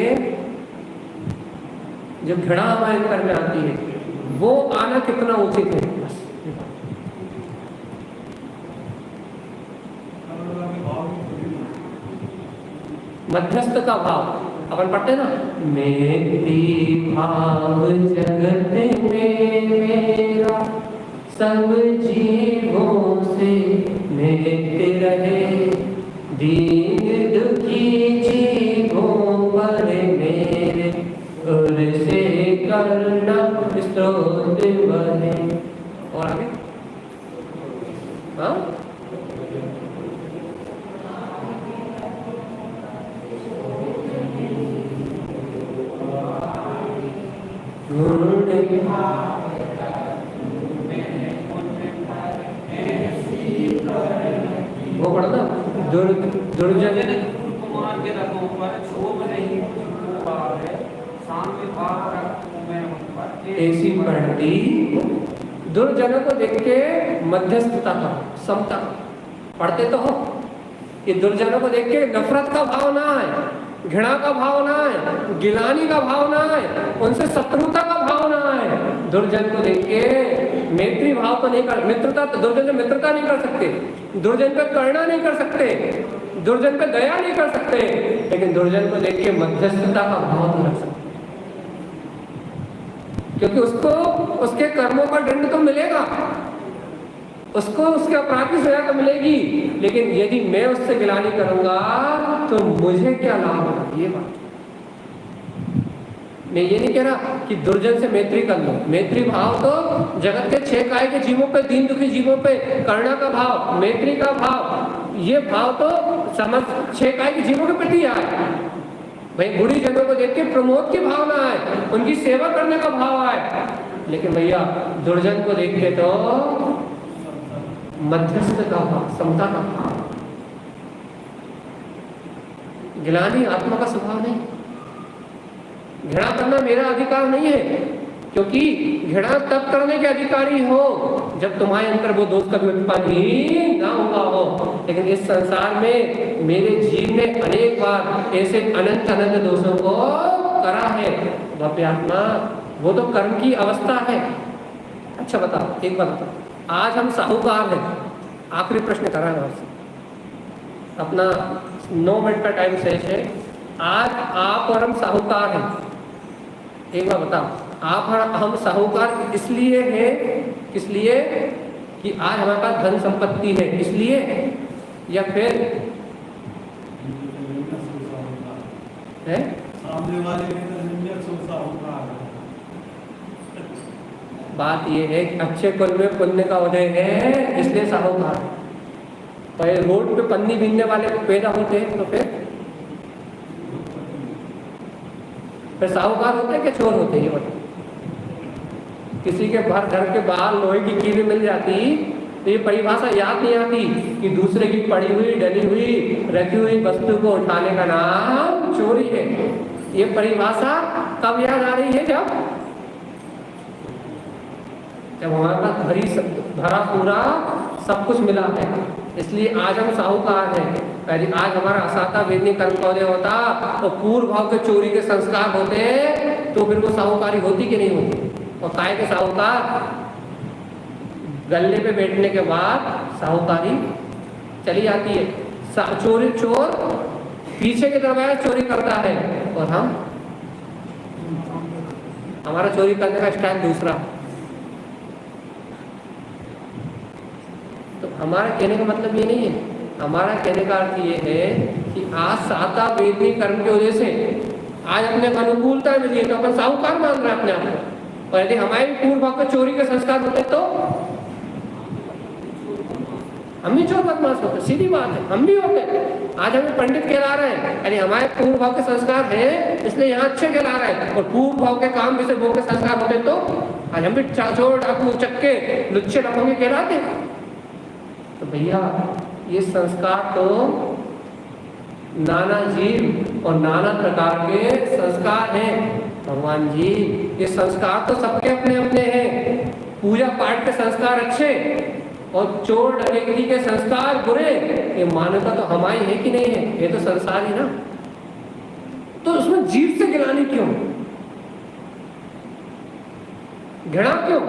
जो घृणा हमारे अंतर में आती है, वो आना कितना उचित है? बस मध्यस्थ का भाव अपन पढ़ते ना, मेरी भाव जगत में मेरा सब जीवों से मिलते रहे, दीन दुखी जीवों पर मेरे उनसे करना स्तोत्र बने। और आगे हाँ, वो पढ़ना दुर्जन ऐसी पढ़ती दुर्जनों को देख के मध्यस्थता का, समता पढ़ते तो हो। ये दुर्जनों को देख के नफरत का भाव ना आए, घृणा का भाव ना आए, गिलानी का भाव ना आए, उनसे शत्रुता का भाव ना आए। दुर्जन को देख के मैत्री भाव तो नहीं कर, मित्रता, दुर्जन से मित्रता नहीं कर सकते, दुर्जन पे करुणा नहीं कर सकते, दुर्जन पे दया नहीं कर सकते, लेकिन दुर्जन को देख के मध्यस्थता का भाव तो रख सकते, क्योंकि उसको उसके कर्मों का दंड तो मिलेगा, उसको उसके अपराध की सजा तो मिलेगी, लेकिन यदि मैं उससे गिलानी करूंगा तो मुझे क्या लाभ होगा? ये बात मैं ये नहीं कह रहा कि दुर्जन से मैत्री कर लो, मैत्री भाव तो जगत के 6 काय के जीवों पे, दीन दुखी जीवों पे करुणा का भाव, मैत्री का भाव, ये भाव तो समस्त 6 काय के जीवों के प्रति आए। भाई बूढ़ी जनों को देख के प्रमोद की भावना आए, उनकी सेवा करने का भाव आए, लेकिन भैया दुर्जन को देख के तो मध्यस्थ का भाव, समता का भाव, गिलानी आत्मा का स्वभाव नहीं। घृणा करना मेरा अधिकार नहीं है, क्योंकि घृणा तब करने के अधिकारी हो जब तुम्हारे अंदर वो दोष कभी उत्पन्न ही ना हुआ हो। लेकिन इस संसार में मेरे जीव ने अनेक बार ऐसे अनंत अनंत दोषों को करा है भव्यात्मा, वो तो कर्म की अवस्था है। अच्छा बताओ, एक बात बताओ, आज हम साहूकार हैं, आखिरी प्रश्न करा है आपसे, अपना 9 मिनट का टाइम शेष है, आज आप और हम साहूकार हैं, एक बार बताओ, आप और हम साहूकार इसलिए हैं, इसलिए कि आज हमारे पास धन संपत्ति है इसलिए, या फिर है सामने वाले बात ये है कि अच्छे कुल में पुण्य का उदय है इसलिए साहूकार, पर रोड पे पन्नी बीनने वाले को पैदा होते हैं तो फिर साहूकार होते हैं कि चोर होते हैं? ये बताओ, किसी के घर के बाहर लोहे की कीली मिल जाती तो ये परिभाषा याद नहीं आती कि दूसरे की पड़ी हुई, डली हुई, रखी हुई वस्तु को उठाने का नाम चोरी है। ये परिभाषा कब याद आ रही है? जब हमारे पास भरा पूरा सब कुछ मिला है, इसलिए आज हम साहूकार हैं। पहले आज हमारा असाता वेदनी कर्म कौन होता तो पूर्व भाव के चोरी के संस्कार होते तो फिर वो साहूकारी होती कि नहीं होती? और काय के साहूकार गले पे बैठने के बाद साहूकारी चली जाती है। चोर पीछे के दरवाजे चोरी करता है और हम, हमारा चोरी करने का स्टाइल दूसरा। तो हमारा कहने का मतलब ये नहीं है, हमारा कहने का अर्थ ये है कि आज साता वेदनी कर्म की वजह से आज अपने अनुकूलता मिली तो अपन साहूकार मान रहे हैं अपने आप को, और यदि हमारे पूर्व भाव के चोरी के संस्कार होते तो हम भी चोर बदमाश होते, सीधी बात है, हम भी होते। आज हमें पंडित कहला रहे हैं, यानी हमारे पूर्व भाव के संस्कार हैं इसलिए यहाँ अच्छे कहला रहे हैं, और पूर्व भाव के काम जैसे वो के संस्कार होते तो आज हम भी चोर, डाकू, चक्के, लुच्चे, लफंगे कहलाते। तो भैया ये संस्कार तो नाना जीव और नाना प्रकार के संस्कार हैं भगवान जी। ये संस्कार तो सबके अपने अपने हैं। पूजा पाठ के संस्कार अच्छे और चोर डकैती के संस्कार बुरे, ये मान्यता तो हमारी है कि नहीं है? ये तो संसार ही ना। तो उसमें जीव से गिलानी क्यों, घृणा क्यों?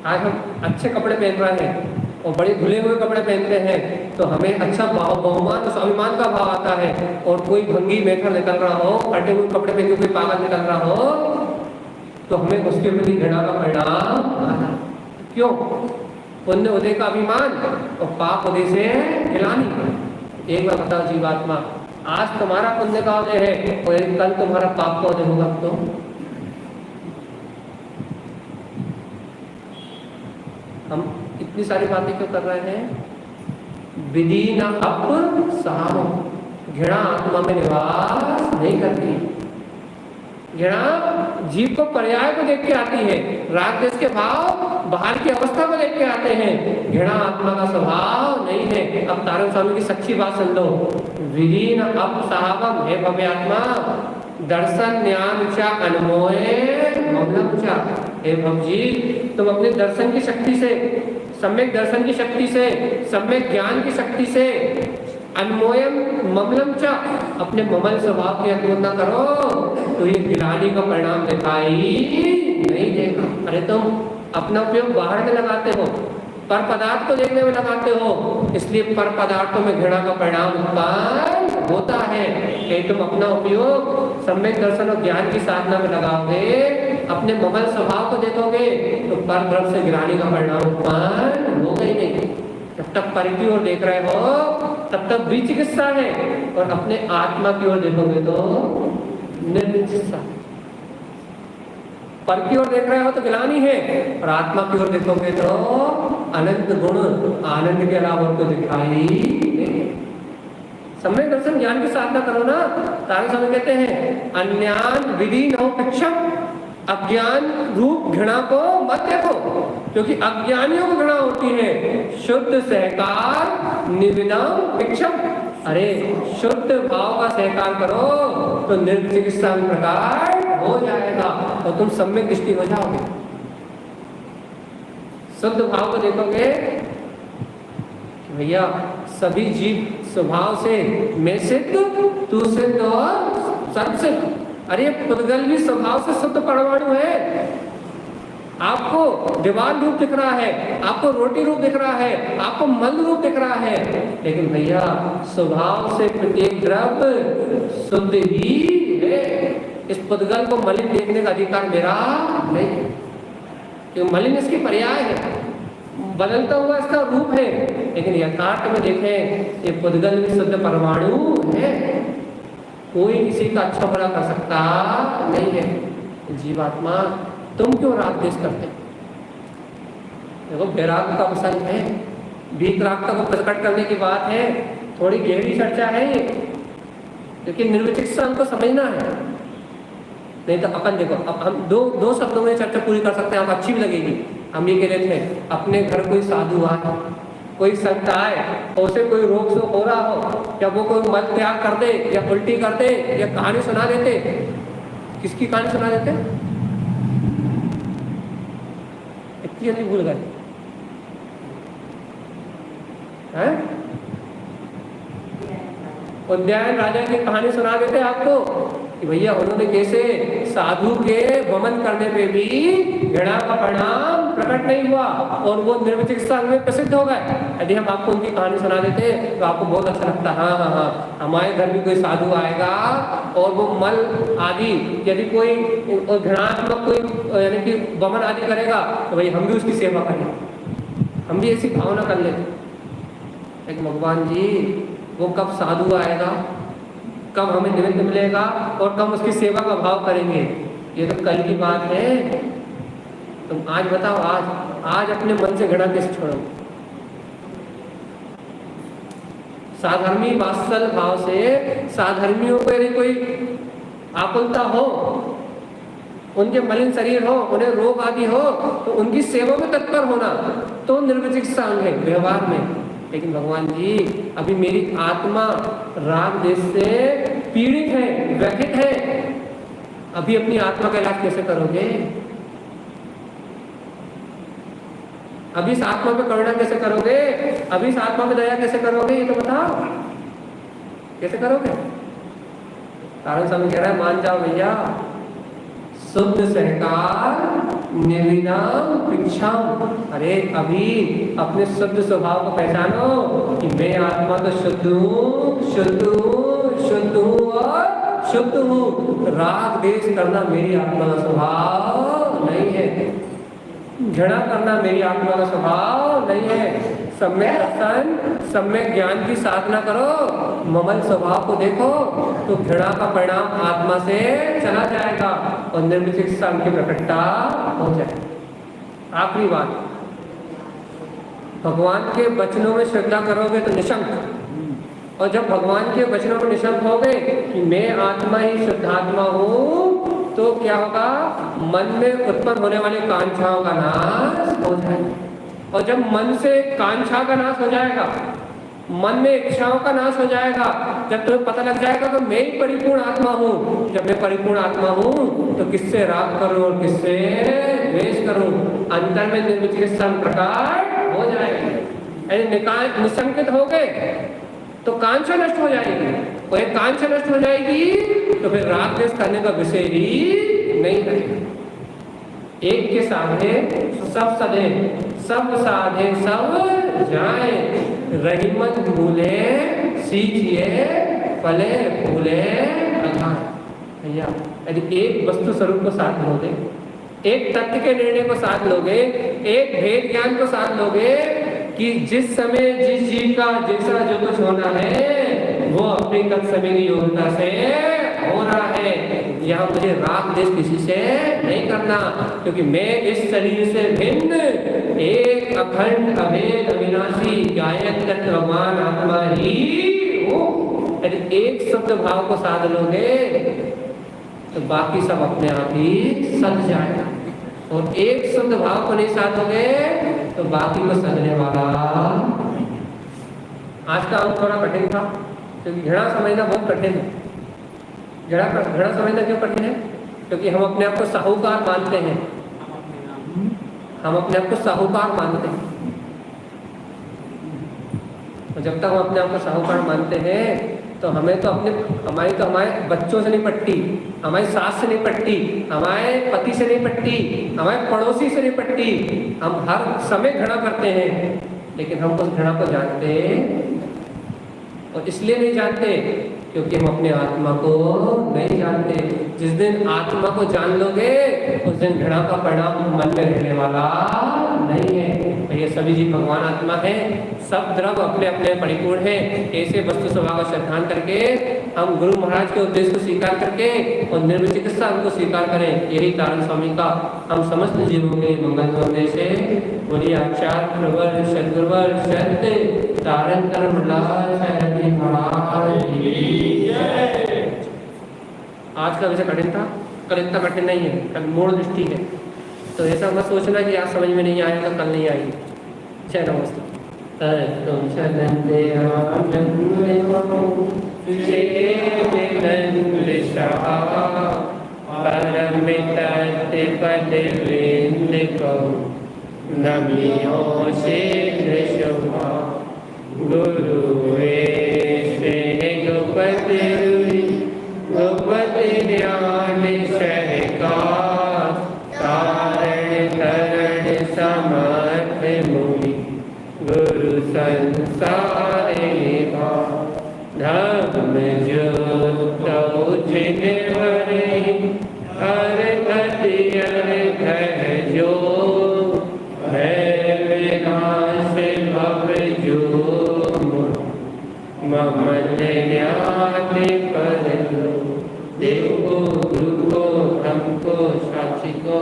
आज हम अच्छे कपड़े पहन रहे हैं और बड़े धुले हुए कपड़े पहनते हैं तो हमें अच्छा बहुमान स्वाभिमान का भाव आता है, और कोई भंगी बैठा निकल रहा हो, फटे हुए कपड़े पहन के कोई पागल निकल रहा हो तो हमें उसके प्रति घृणा का परिणाम आता है। क्यों? पुण्य उदय का अभिमान और पाप उदय से गिलानी। एक बार बताओ जीवात्मा, आज तुम्हारा पुण्य का उदय है और कल तुम्हारा पाप का उदय होगा तो हम इतनी सारी बातें क्यों कर रहे हैं? विधि न अप सहारो, घृणा आत्मा में निवास नहीं करती। घृणा जीव को पर्याय को देख के आती है, राग देश के भाव बाहर की अवस्था को देख के आते हैं, घृणा आत्मा का स्वभाव नहीं है। अब तारण स्वामी की सच्ची बात सुन लो, विधि न अप सहावम, हे भव्य आत्मा, दर्शन ज्ञान चा अनमोय ममलम चा। हे भव जी, तुम अपने दर्शन की शक्ति से, सम्यक दर्शन की शक्ति से, सम्यक ज्ञान की शक्ति से, अनमोयम ममलम चा, अपने ममल स्वभाव की अनुमोदना करो तो ये गिलानी का परिणाम दिखाई नहीं देगा। अरे तुम अपना उपयोग बाहर में लगाते हो, पर पदार्थ को देखने में लगाते हो, इसलिए पर पदार्थों में घृणा का परिणाम उत्पन्न होता है। कि तुम अपना उपयोग सम्यक दर्शन और ज्ञान की साधना में लगाओगे, अपने ममल स्वभाव को देखोगे, तो पर द्रव्य से गिराने का परिणाम उत्पन्न होगा ही नहीं। जब तक पर की ओर देख रहे हो तब तक विचिकित्सा है, और अपने आत्मा की ओर देखोगे तो निर्विचिकित्सा। पर की ओर देख रहे हो तो गिलानी है, और आत्मा की ओर देखोगे तो अनंत गुण आनंद के अलावा और तो दिखाई नहीं। सम्यक दर्शन ज्ञान की साधना करो ना। तारे समय कहते हैं अन्यान विधि नौ पिक्षम, अज्ञान रूप घृणा को मत देखो, क्योंकि अज्ञानियों को घृणा होती है। शुद्ध सहकार निविदम पिक्षम, अरे शुद्ध भाव का सहकार करो तो निर्चिकित्सा प्रकार हो जाएगा और तुम सम्यक दृष्टि हो जाओगे। शुद्ध भाव को देखोगे भैया सभी जीव स्वभाव से मैं सिद्ध तू सिद्ध और सत सिद्ध। अरे पुद्गल भी स्वभाव से शुद्ध परमाणु है। आपको दीवार रूप दिख रहा है, आपको रोटी रूप दिख रहा है, आपको मल रूप दिख रहा है, लेकिन भैया स्वभाव से प्रत्येक द्रव्य शुद्ध ही है। इस पुद्गल को मलिन देखने का अधिकार मेरा नहीं है, क्योंकि मलिन इसकी पर्याय है, बदलता हुआ इसका रूप है, लेकिन यथार्थ में देखें ये पुद्गल भी शुद्ध परमाणु है। कोई किसी का अच्छा बुरा कर सकता नहीं है। जीवात्मा तुम क्यों राग द्वेष करते? देखो वैराग्य का विषय है, वीतरागता को प्रकट करने की बात है, थोड़ी गहरी चर्चा है ये, लेकिन निर्विचिकित्सा हमको समझना है। नहीं तो अपन देखो, अब हम दो शब्दों में चर्चा पूरी कर सकते हैं, आपको अच्छी भी लगेगी। हम ये कह रहे थे अपने घर कोई साधु आए, कोई संत आए और उसे कोई रोग से हो रहा हो, या वो कोई मल त्याग कर दे या उल्टी कर दे या कहानी सुना देते। किसकी कहानी सुना देते? इतनी जल्दी भूल गए हैं? उद्यान राजा की कहानी सुना देते आपको कि भैया उन्होंने कैसे साधु के वमन करने पे भी घृणा का परिणाम प्रकट नहीं हुआ और वो निर्विचिकित्सा में प्रसिद्ध हो गए। यदि हम आपको उनकी कहानी सुना देते तो आपको बहुत अच्छा लगता। हाँ हाँ हाँ, हमारे घर भी कोई साधु आएगा और वो मल आदि यदि कोई घृणात्मक कोई यानी कि वमन आदि करेगा तो भाई हम भी उसकी सेवा करें, हम भी ऐसी भावना कर लेते। लेकिन भगवान जी वो कब साधु आएगा, कब हमें निमित्त मिलेगा और कब उसकी सेवा का भाव करेंगे, ये तो कल की बात है। तुम आज बताओ, आज अपने मन से घृणा कैसे छोड़ो? साधर्मी वात्सल भाव से साधर्मियों को यदि कोई आकुलता हो, उनके मलिन शरीर हो, उन्हें रोग आदि हो, तो उनकी सेवा में तत्पर होना तो निर्विचिकित्सा अंग है व्यवहार में। लेकिन भगवान जी अभी मेरी आत्मा राग देश से पीड़ित है, व्यथित है, अभी अपनी आत्मा का इलाज कैसे करोगे? अभी इस आत्मा पे करुणा कैसे करोगे? अभी इस आत्मा पे दया कैसे करोगे? ये तो बताओ, कैसे करोगे? कारण स्वामी कह रहा है मान जाओ भैया, शुद्ध सहकार निविदाम पिक्षाम। अरे अभी अपने शुद्ध स्वभाव को पहचानो कि मैं आत्मा तो शुद्ध हूँ, शुद्ध हूँ, शुद्ध हूँ और शुद्ध हूँ। राग द्वेष करना मेरी आत्मा का स्वभाव नहीं है, घृणा करना मेरी आत्मा का स्वभाव नहीं है। सम्यक दर्शन सम्यक ज्ञान की साधना करो, ममल स्वभाव को देखो तो घृणा का परिणाम आत्मा से चला जाएगा और निर्विचिकित्सा की प्रकटता हो जाए। आखिरी बात, भगवान के वचनों में श्रद्धा करोगे तो निशंक, और जब भगवान के वचनों में निशंक होगे कि मैं आत्मा ही शुद्धात्मा हूँ, तो क्या होगा? मन में उत्पन्न होने वाली कांक्षाओं का नाश हो जाएगा। और जब मन से कांक्षा का नाश हो जाएगा, मन में इच्छाओं का नाश हो जाएगा, जब तुम्हें पता लग जाएगा तो मैं ही परिपूर्ण आत्मा हूँ, जब मैं परिपूर्ण आत्मा हूँ तो किससे राग करूँ और किससे द्वेष करूँ? अंतर में निर्विचिकित्सा प्रकार हो जाएगा। निशंकित हो गए तो कांक्षा नष्ट हो जाएगी, और एक कांक्षा नष्ट हो जाएगी तो फिर राग द्वेष करने का विषय ही नहीं रहेगा। एक के साधे सब सधे, सब साधे सब जाए, रहीमत भूले सींचिए फले फूले अघाए। भैया यदि एक वस्तु स्वरूप को साथ लोगे, एक तथ्य के निर्णय को साथ लोगे, एक भेद ज्ञान को साथ लोगे कि जिस समय जिस जीव का जैसा जो कुछ होना है वो अपनी तत् समय की योग्यता से हो रहा है, यहाँ मुझे राग देश किसी से नहीं करना, क्योंकि मैं इस शरीर से भिन्न एक अखंड अभेद अविनाशी गायक तत्ववान आत्मा ही हूँ। यदि एक शब्द भाव को साध लोगे तो बाकी सब अपने आप ही सध जाएगा, और एक शब्द भाव को नहीं साधोगे तो बाकी को सधने वाला। आज का अंक थोड़ा कठिन था, क्योंकि घृणा समझना बहुत कठिन है। घृणा समझना क्यों कठिन है? क्योंकि हम अपने आप को साहूकार मानते हैं, हम अपने आप को साहूकार मानते हैं, और जब तक हम अपने आप को साहूकार मानते हैं तो हमारी तो हमारे बच्चों से नहीं पटती, हमारी सास से नहीं पटती, हमारे पति से नहीं पटती, हमारे पड़ोसी से नहीं पटती। हम हर समय घृणा करते हैं, लेकिन हम उस घृणा को जानते, और इसलिए नहीं जानते क्योंकि हम अपने आत्मा को नहीं जानते। जिस दिन आत्मा को जान लोगे उस दिन घृणा का परिणाम मन में रहने वाला नहीं है। ये सभी जीव भगवान आत्मा है, सब द्रव अपने अपने परिपूर्ण है। ऐसे वस्तु स्वभाव का सिद्धांत करके हम गुरु महाराज के उद्देश्य को स्वीकार करके और निर्मित चिकित्सा उनको स्वीकार करें। यही तारण स्वामी का हम समस्त जीवों के मंगल उद्देश्य है। बोलिए आचार्य प्रवर सदगुरुवर सत्य तारण धर्मलाल महाराज की जय। आज का विषय कठिन था, कल इतना कठिन नहीं है, कल मूल दृष्टि है, तो ऐसा मत सोचना कि आज समझ में नहीं आएगा कल नहीं आएगी। जय नमस्ते। गोपति ज्ञान सहकार तारण तरण समर्थ मुनि गुरु संसार धर्म जो जिन हर अतियर जो है विनाश भव जो ममन ज्ञान पर देव को गुरु को ब्रह्म को साक्षी को